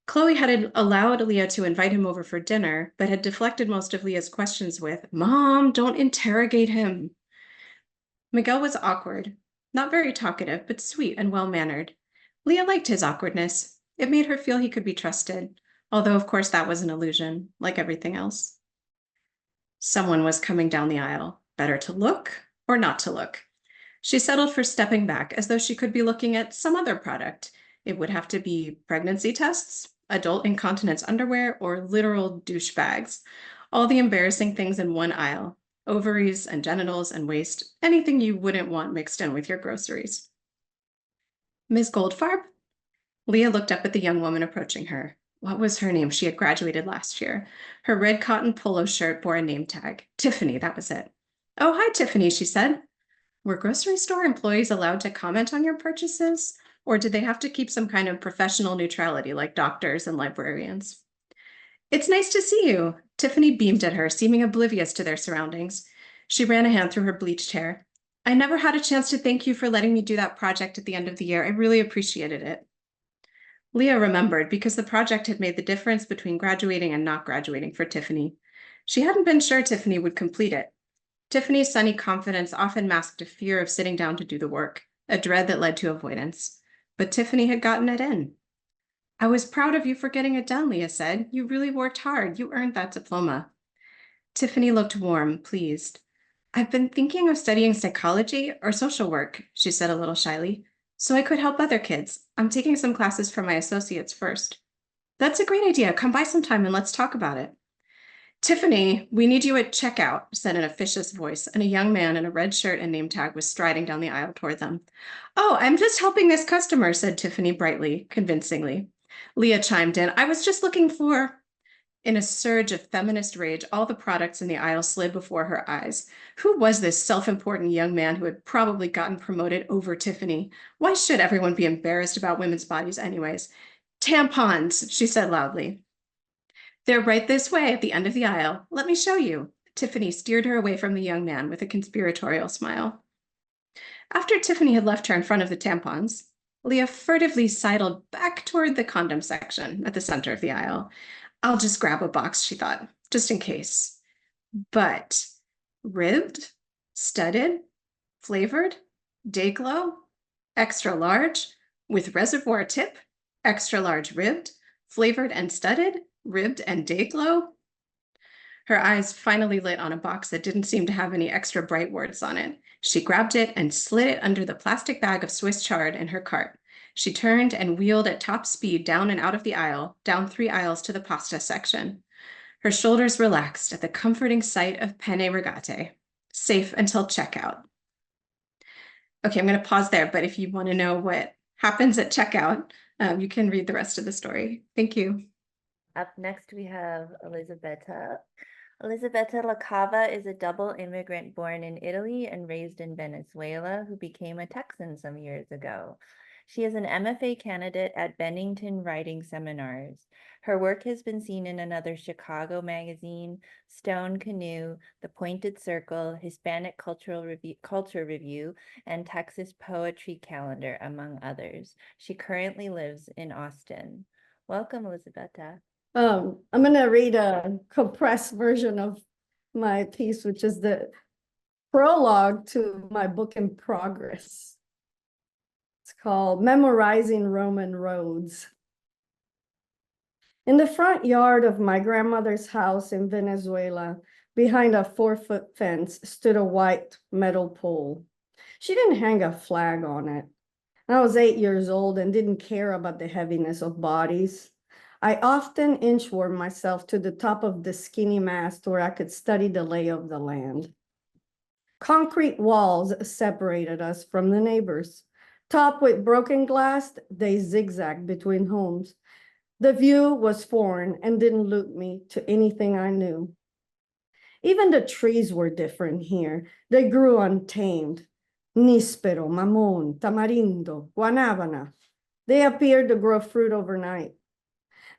Chloe had allowed Leah to invite him over for dinner, but had deflected most of Leah's questions with, "Mom, don't interrogate him." Miguel was awkward, not very talkative, but sweet and well-mannered. Leah liked his awkwardness. It made her feel he could be trusted, although of course that was an illusion, like everything else. Someone was coming down the aisle. Better to look or not to look? She settled for stepping back as though she could be looking at some other product. It would have to be pregnancy tests, adult incontinence underwear, or literal douchebags. All the embarrassing things in one aisle. Ovaries and genitals and waste, anything you wouldn't want mixed in with your groceries. "Ms. Goldfarb?" Leah looked up at the young woman approaching her. What was her name? She had graduated last year. Her red cotton polo shirt bore a name tag. Tiffany, that was it. "Oh, hi, Tiffany," she said. Were grocery store employees allowed to comment on your purchases? Or did they have to keep some kind of professional neutrality like doctors and librarians? "It's nice to see you." Tiffany beamed at her, seeming oblivious to their surroundings. She ran a hand through her bleached hair. "I never had a chance to thank you for letting me do that project at the end of the year. I really appreciated it." Leah remembered because the project had made the difference between graduating and not graduating for Tiffany. She hadn't been sure Tiffany would complete it. Tiffany's sunny confidence often masked a fear of sitting down to do the work, a dread that led to avoidance. But Tiffany had gotten it in. "I was proud of you for getting it done," Leah said. "You really worked hard. You earned that diploma." Tiffany looked warm, pleased. "I've been thinking of studying psychology or social work," she said a little shyly. so I could help other kids. I'm taking some classes for my associates first. That's a great idea. Come by sometime and let's talk about it. Tiffany, we need you at checkout, said an officious voice, and a young man in a red shirt and name tag was striding down the aisle toward them. Oh, I'm just helping this customer, said Tiffany brightly, convincingly. Leah chimed in. I was just looking for... In a surge of feminist rage, all the products in the aisle slid before her eyes. Who was this self-important young man who had probably gotten promoted over Tiffany? Why should everyone be embarrassed about women's bodies anyways? Tampons, she said loudly. They're right this way at the end of the aisle. Let me show you. Tiffany steered her away from the young man with a conspiratorial smile. After Tiffany had left her in front of the tampons, Leah furtively sidled back toward the condom section at the center of the aisle. I'll just grab a box, she thought, just in case. But ribbed, studded, flavored, day glow, extra large, with reservoir tip, extra large ribbed, flavored and studded, ribbed and day glow. Her eyes finally lit on a box that didn't seem to have any extra bright words on it. She grabbed it and slid it under the plastic bag of Swiss chard in her cart. She turned and wheeled at top speed down and out of the aisle, down 3 aisles to the pasta section. Her shoulders relaxed at the comforting sight of penne rigate, safe until checkout. Okay, I'm going to pause there, but if you want to know what happens at checkout, you can read the rest of the story. Thank you. Up next, we have Elisabetta. Elisabetta La Cava is a double immigrant born in Italy and raised in Venezuela who became a Texan some years ago. She is an MFA candidate at Bennington Writing Seminars. Her work has been seen in another Chicago magazine, Stone Canoe, The Pointed Circle, Hispanic Culture Review, and Texas Poetry Calendar, among others. She currently lives in Austin. Welcome, Elisabetta. I'm going to read a compressed version of my piece, which is the prologue to my book in progress. It's called Memorizing Roman Roads. In the front yard of my grandmother's house in Venezuela, behind a 4-foot fence, stood a white metal pole. She didn't hang a flag on it. I was 8 years old and didn't care about the heaviness of bodies. I often inchwormed myself to the top of the skinny mast where I could study the lay of the land. Concrete walls separated us from the neighbors. Topped with broken glass, they zigzagged between homes. The view was foreign and didn't loop me to anything I knew. Even the trees were different here. They grew untamed. Níspero, mamón, tamarindo, guanábana. They appeared to grow fruit overnight.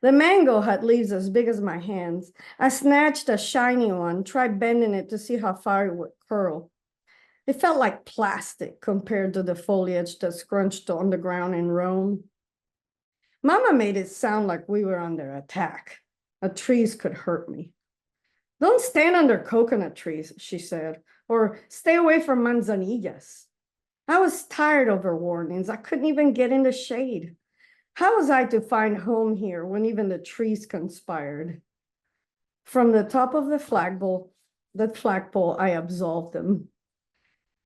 The mango had leaves as big as my hands. I snatched a shiny one, tried bending it to see how far it would curl. It felt like plastic compared to the foliage that scrunched on the ground in Rome. Mama made it sound like we were under attack. The trees could hurt me. Don't stand under coconut trees, she said, or stay away from manzanillas. I was tired of her warnings. I couldn't even get in the shade. How was I to find home here when even the trees conspired? From the top of the flagpole, I absolved them.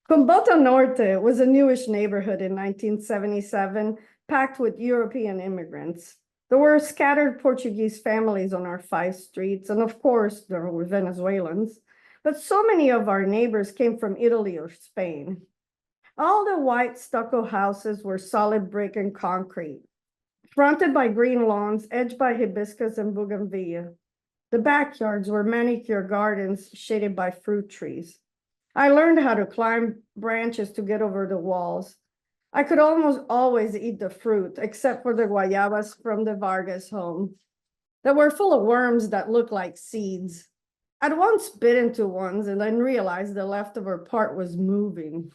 Cumbota Norte was a newish neighborhood in 1977, packed with European immigrants. There were scattered Portuguese families on our 5 streets, and of course, there were Venezuelans. But so many of our neighbors came from Italy or Spain. All the white stucco houses were solid brick and concrete, fronted by green lawns, edged by hibiscus and bougainvillea. The backyards were manicure gardens shaded by fruit trees. I learned how to climb branches to get over the walls. I could almost always eat the fruit, except for the guayabas from the Vargas home that were full of worms that looked like seeds. I'd once bit into ones and then realized the leftover part was moving.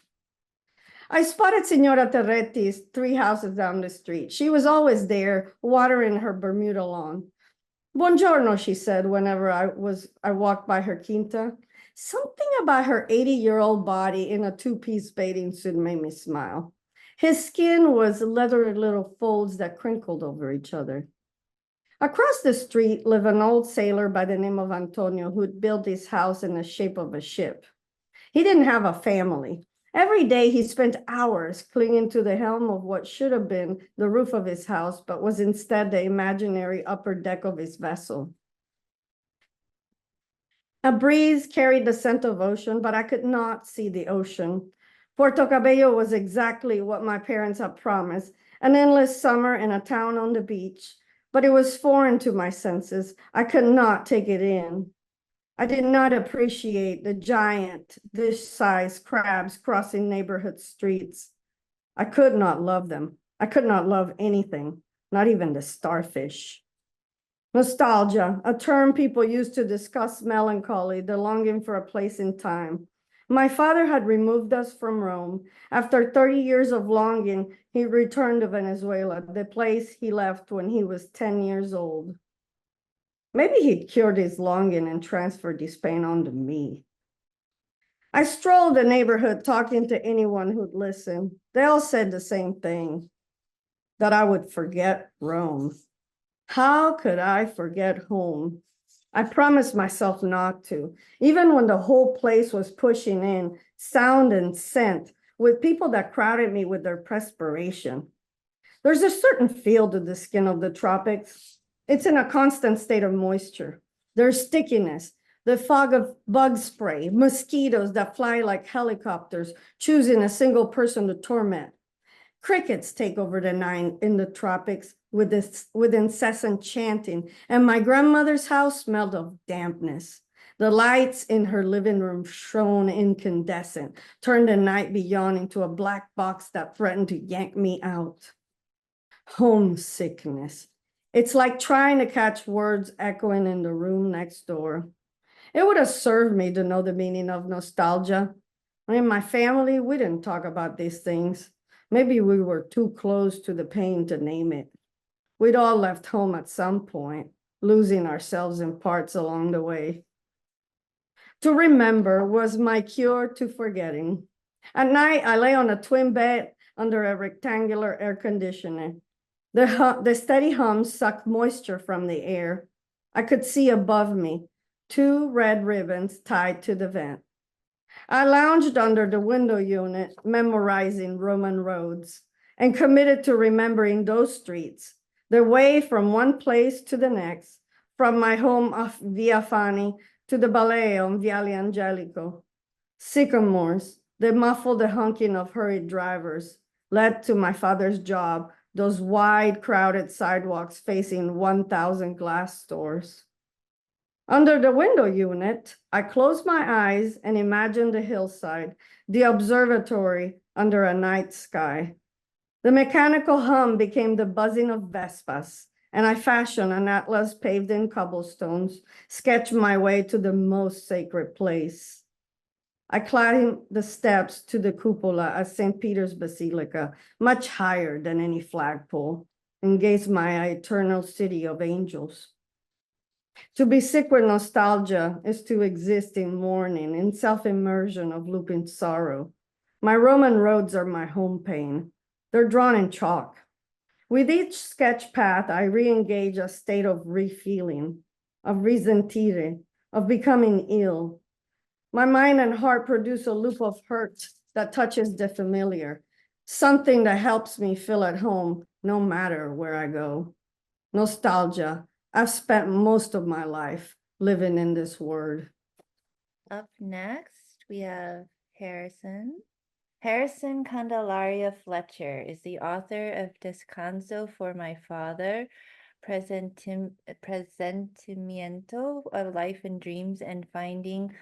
I spotted Senora Terretti's 3 houses down the street. She was always there, watering her Bermuda lawn. Buongiorno, she said whenever I walked by her quinta. Something about her 80-year-old body in a 2-piece bathing suit made me smile. His skin was leathery little folds that crinkled over each other. Across the street lived an old sailor by the name of Antonio who'd built his house in the shape of a ship. He didn't have a family, Every day he spent hours clinging to the helm of what should have been the roof of his house, but was instead the imaginary upper deck of his vessel. A breeze carried the scent of ocean, but I could not see the ocean. Puerto Cabello was exactly what my parents had promised, an endless summer in a town on the beach, but it was foreign to my senses. I could not take it in. I did not appreciate the giant dish-sized crabs crossing neighborhood streets. I could not love them. I could not love anything, not even the starfish. Nostalgia, a term people use to discuss melancholy, the longing for a place in time. My father had removed us from Rome. After 30 years of longing, he returned to Venezuela, the place he left when he was 10 years old. Maybe he'd cured his longing and transferred his pain onto me. I strolled the neighborhood talking to anyone who'd listen. They all said the same thing, that I would forget Rome. How could I forget home? I promised myself not to, even when the whole place was pushing in, sound and scent, with people that crowded me with their perspiration. There's a certain feel to the skin of the tropics. It's in a constant state of moisture. There's stickiness, the fog of bug spray, mosquitoes that fly like helicopters, choosing a single person to torment. Crickets take over the night in the tropics with incessant chanting, and my grandmother's house smelled of dampness. The lights in her living room shone incandescent, turned the night beyond into a black box that threatened to yank me out. Homesickness. It's like trying to catch words echoing in the room next door. It would have served me to know the meaning of nostalgia. In my family, we didn't talk about these things. Maybe we were too close to the pain to name it. We'd all left home at some point, losing ourselves in parts along the way. To remember was my cure to forgetting. At night, I lay on a twin bed under a rectangular air conditioner. The steady hum sucked moisture from the air. I could see above me 2 red ribbons tied to the vent. I lounged under the window unit, memorizing Roman roads, and committed to remembering those streets, the way from one place to the next, from my home off Via Fani to the ballet on Viale Angelico. Sycamores, the muffled honking of hurried drivers, led to my father's job, those wide, crowded sidewalks facing 1,000 glass stores. Under the window unit, I closed my eyes and imagined the hillside, the observatory under a night sky. The mechanical hum became the buzzing of Vespas, and I fashioned an atlas paved in cobblestones, sketched my way to the most sacred place. I climbed the steps to the cupola at St. Peter's Basilica, much higher than any flagpole, and gazed my eternal city of angels. To be sick with nostalgia is to exist in mourning, in self-immersion of looping sorrow. My Roman roads are my home pain. They're drawn in chalk. With each sketch path, I re-engage a state of re-feeling, of risentire, of becoming ill. My mind and heart produce a loop of hurt that touches the familiar, something that helps me feel at home no matter where I go. Nostalgia. I've spent most of my life living in this word. Up next, we have Harrison. Harrison Candelaria Fletcher is the author of Descanso for My Father, Presentimiento of Life and Dreams, and Finding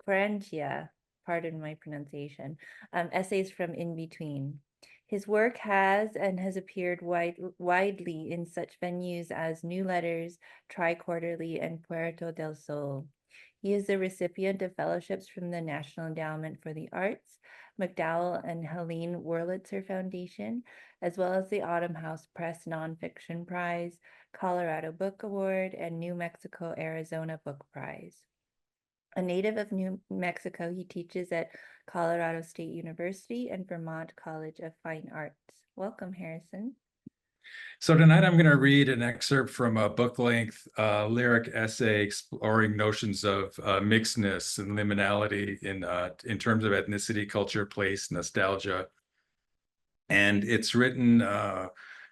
Querencia, pardon my pronunciation, essays from in between. His work has appeared widely in such venues as New Letters, Tri-Quarterly, and Puerto del Sol. He is the recipient of fellowships from the National Endowment for the Arts, McDowell and Helene Wurlitzer Foundation, as well as the Autumn House Press Nonfiction Prize, Colorado Book Award, and New Mexico, Arizona Book Prize. A native of New Mexico, he teaches at Colorado State University and Vermont College of Fine Arts. Welcome, Harrison. So tonight I'm going to read an excerpt from a book-length lyric essay exploring notions of mixedness and liminality in terms of ethnicity, culture, place, nostalgia. And it's written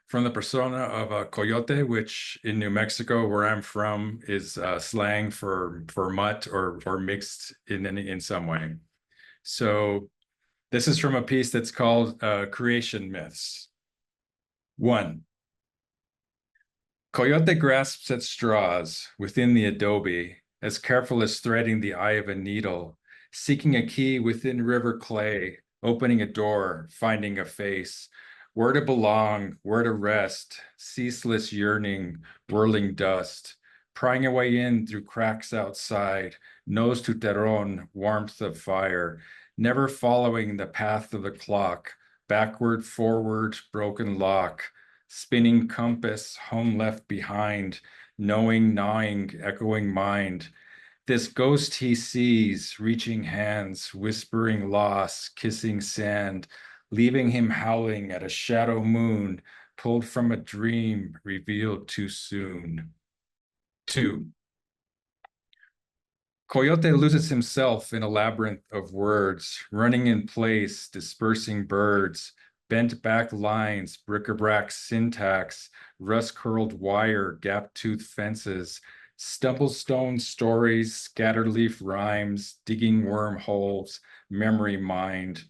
from the persona of a coyote, which in New Mexico, where I'm from, is slang for mutt or mixed in some way. So this is from a piece that's called Creation Myths. 1. Coyote grasps at straws within the adobe, as careful as threading the eye of a needle, seeking a key within river clay, opening a door, finding a face, where to belong, where to rest, ceaseless yearning, whirling dust, prying a way in through cracks outside, nose to terron, warmth of fire, never following the path of the clock, backward, forward, broken lock, spinning compass, home left behind, knowing, gnawing, echoing mind. This ghost he sees, reaching hands, whispering loss, kissing sand, leaving him howling at a shadow moon, pulled from a dream, revealed too soon. 2. Coyote loses himself in a labyrinth of words, running in place, dispersing birds, bent back lines, bric-a-brac syntax, rust-curled wire, gap-toothed fences, stumble-stone stories, scattered-leaf rhymes, digging wormholes, memory mind,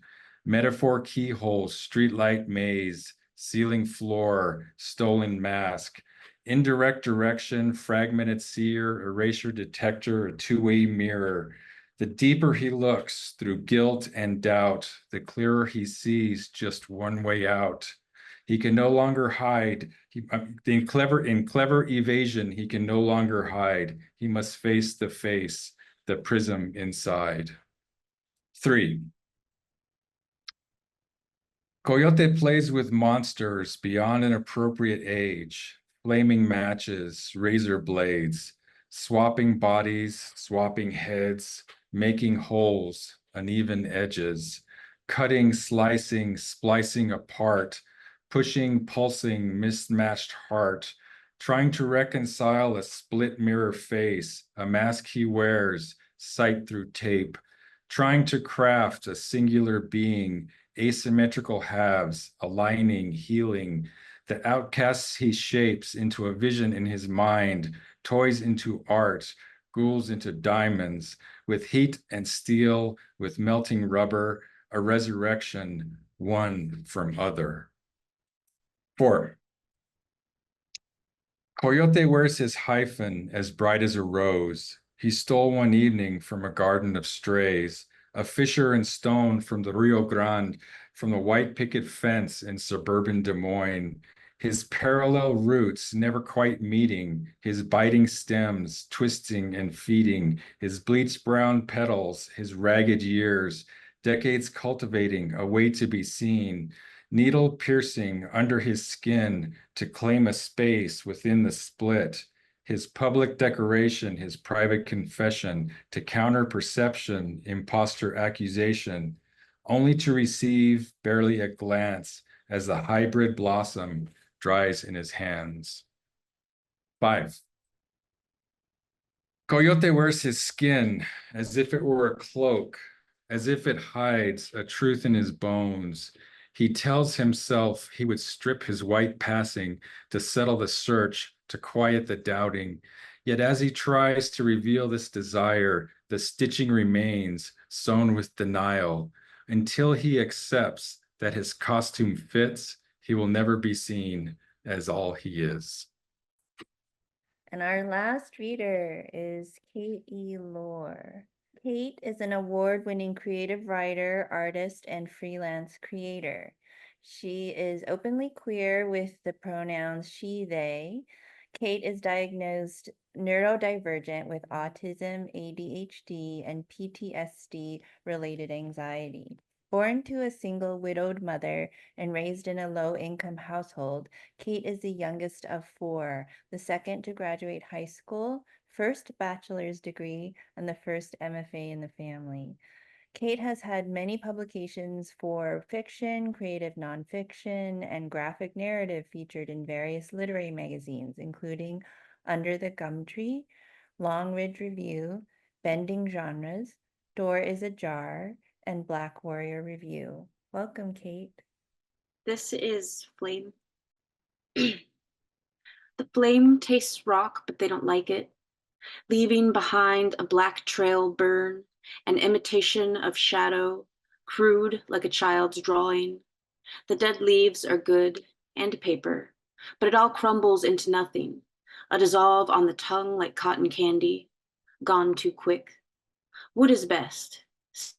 metaphor keyholes, streetlight maze, ceiling floor, stolen mask, indirect direction, fragmented seer, erasure detector, a two-way mirror. The deeper he looks through guilt and doubt, the clearer he sees just one way out. He can no longer hide. In clever evasion, he can no longer hide. He must face, the prism inside. 3. Coyote plays with monsters beyond an appropriate age, flaming matches, razor blades, swapping bodies, swapping heads, making holes, uneven edges, cutting, slicing, splicing apart, pushing, pulsing, mismatched heart, trying to reconcile a split mirror face, a mask he wears, sight through tape, trying to craft a singular being, asymmetrical halves, aligning, healing, the outcasts he shapes into a vision in his mind, toys into art, ghouls into diamonds, with heat and steel, with melting rubber, a resurrection, one from other. 4. Coyote wears his hyphen as bright as a rose. He stole one evening from a garden of strays, a fisher in stone from the Rio Grande, from the white picket fence in suburban Des Moines. His parallel roots never quite meeting, his biting stems twisting and feeding, his bleached brown petals, his ragged years, decades cultivating a way to be seen, needle piercing under his skin to claim a space within the split, his public decoration, his private confession, to counter perception, imposter accusation, only to receive barely a glance as the hybrid blossom dries in his hands. 5. Coyote wears his skin as if it were a cloak, as if it hides a truth in his bones. He tells himself he would strip his white passing to settle the search, to quiet the doubting. Yet as he tries to reveal this desire, the stitching remains, sewn with denial. Until he accepts that his costume fits, he will never be seen as all he is. And our last reader is Kate E. Lohr. Kate is an award-winning creative writer, artist, and freelance creator. She is openly queer with the pronouns she, they. Kate is diagnosed neurodivergent with autism, ADHD, and PTSD-related anxiety. Born to a single widowed mother and raised in a low-income household, Kate is the youngest of 4, the second to graduate high school, first bachelor's degree, and the first MFA in the family. Kate has had many publications for fiction, creative nonfiction, and graphic narrative featured in various literary magazines, including Under the Gum Tree, Long Ridge Review, Bending Genres, Door is Ajar, and Black Warrior Review. Welcome, Kate. This is Flame. The flame tastes rock, but they don't like it, leaving behind a black trail burn, an imitation of shadow, crude like a child's drawing. The dead leaves are good, and paper, but it all crumbles into nothing, a dissolve on the tongue like cotton candy, gone too quick. Wood is best.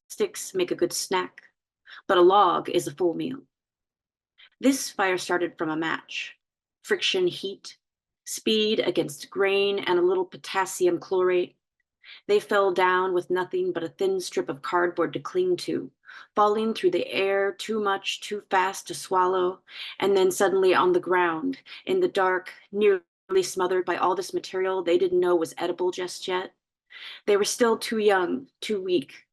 Sticks make a good snack, but a log is a full meal. This fire started from a match. Friction heat, speed against grain, and a little potassium chlorate. They fell down with nothing but a thin strip of cardboard to cling to, falling through the air too much, too fast to swallow, and then suddenly on the ground, in the dark, nearly smothered by all this material they didn't know was edible just yet. They were still too young, too weak,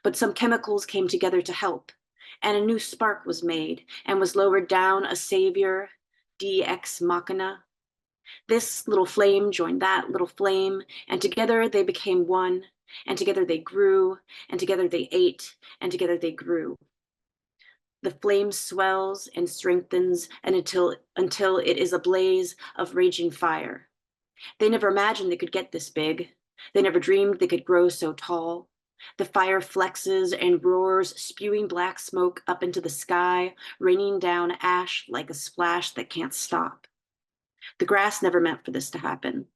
but some chemicals came together to help, and a new spark was made and was lowered down a savior, ex machina. This little flame joined that little flame, and together they became one, and together they grew, and together they ate, and together they grew. The flame swells and strengthens and until it is a blaze of raging fire. They never imagined they could get this big. They never dreamed they could grow so tall. The fire flexes and roars, spewing black smoke up into the sky, raining down ash like a splash that can't stop. The grass never meant for this to happen.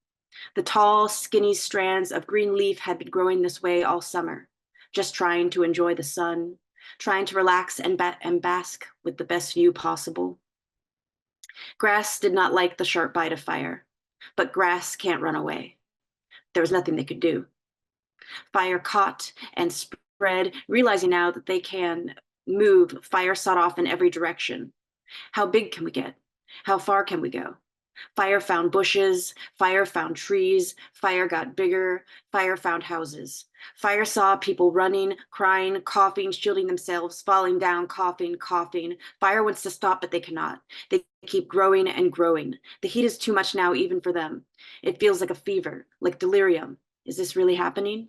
The tall, skinny strands of green leaf had been growing this way all summer, just trying to enjoy the sun, trying to relax and bask with the best view possible. Grass did not like the sharp bite of fire, but grass can't run away. There was nothing they could do. Fire caught and spread, realizing now that they can move. Fire shot off in every direction. How big can we get? How far can we go? Fire found bushes, fire found trees, fire got bigger, fire found houses. Fire saw people running, crying, coughing, shielding themselves, falling down, coughing. Fire wants to stop, but they cannot. They keep growing and growing. The heat is too much now, even for them. It feels like a fever, like delirium. Is this really happening?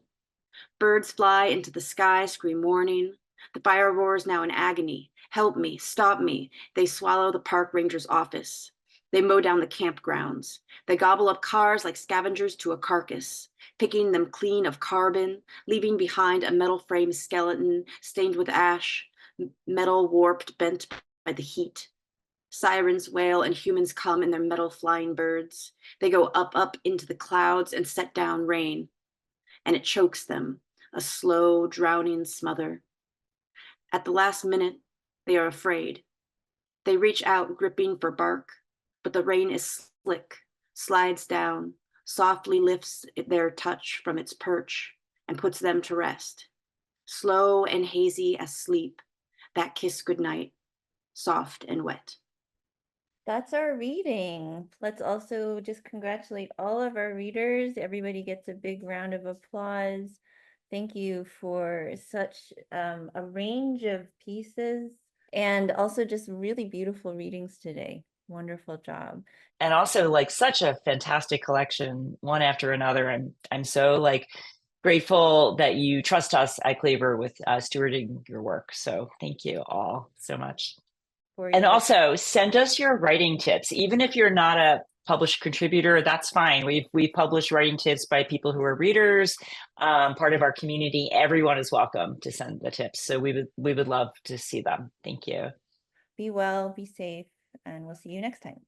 Birds fly into the sky, scream warning. The fire roars now in agony. Help me, stop me. They swallow the park ranger's office. They mow down the campgrounds. They gobble up cars like scavengers to a carcass, picking them clean of carbon, leaving behind a metal frame skeleton stained with ash, metal warped, bent by the heat. Sirens wail and humans come in their metal flying birds. They go up into the clouds and set down rain, and it chokes them, a slow, drowning smother. At the last minute, they are afraid. They reach out, gripping for bark, but the rain is slick, slides down, softly lifts their touch from its perch and puts them to rest. Slow and hazy as sleep, that kiss goodnight, soft and wet. That's our reading. Let's also just congratulate all of our readers. Everybody gets a big round of applause. Thank you for such a range of pieces and also just really beautiful readings today. Wonderful job. And also like such a fantastic collection, one after another. I'm so like grateful that you trust us at Cleaver with stewarding your work. So thank you all so much. And also send us your writing tips, even if you're not a published contributor, that's fine. We've published writing tips by people who are readers, part of our community. Everyone is welcome to send the tips. So we would love to see them. Thank you. Be well, be safe, and we'll see you next time.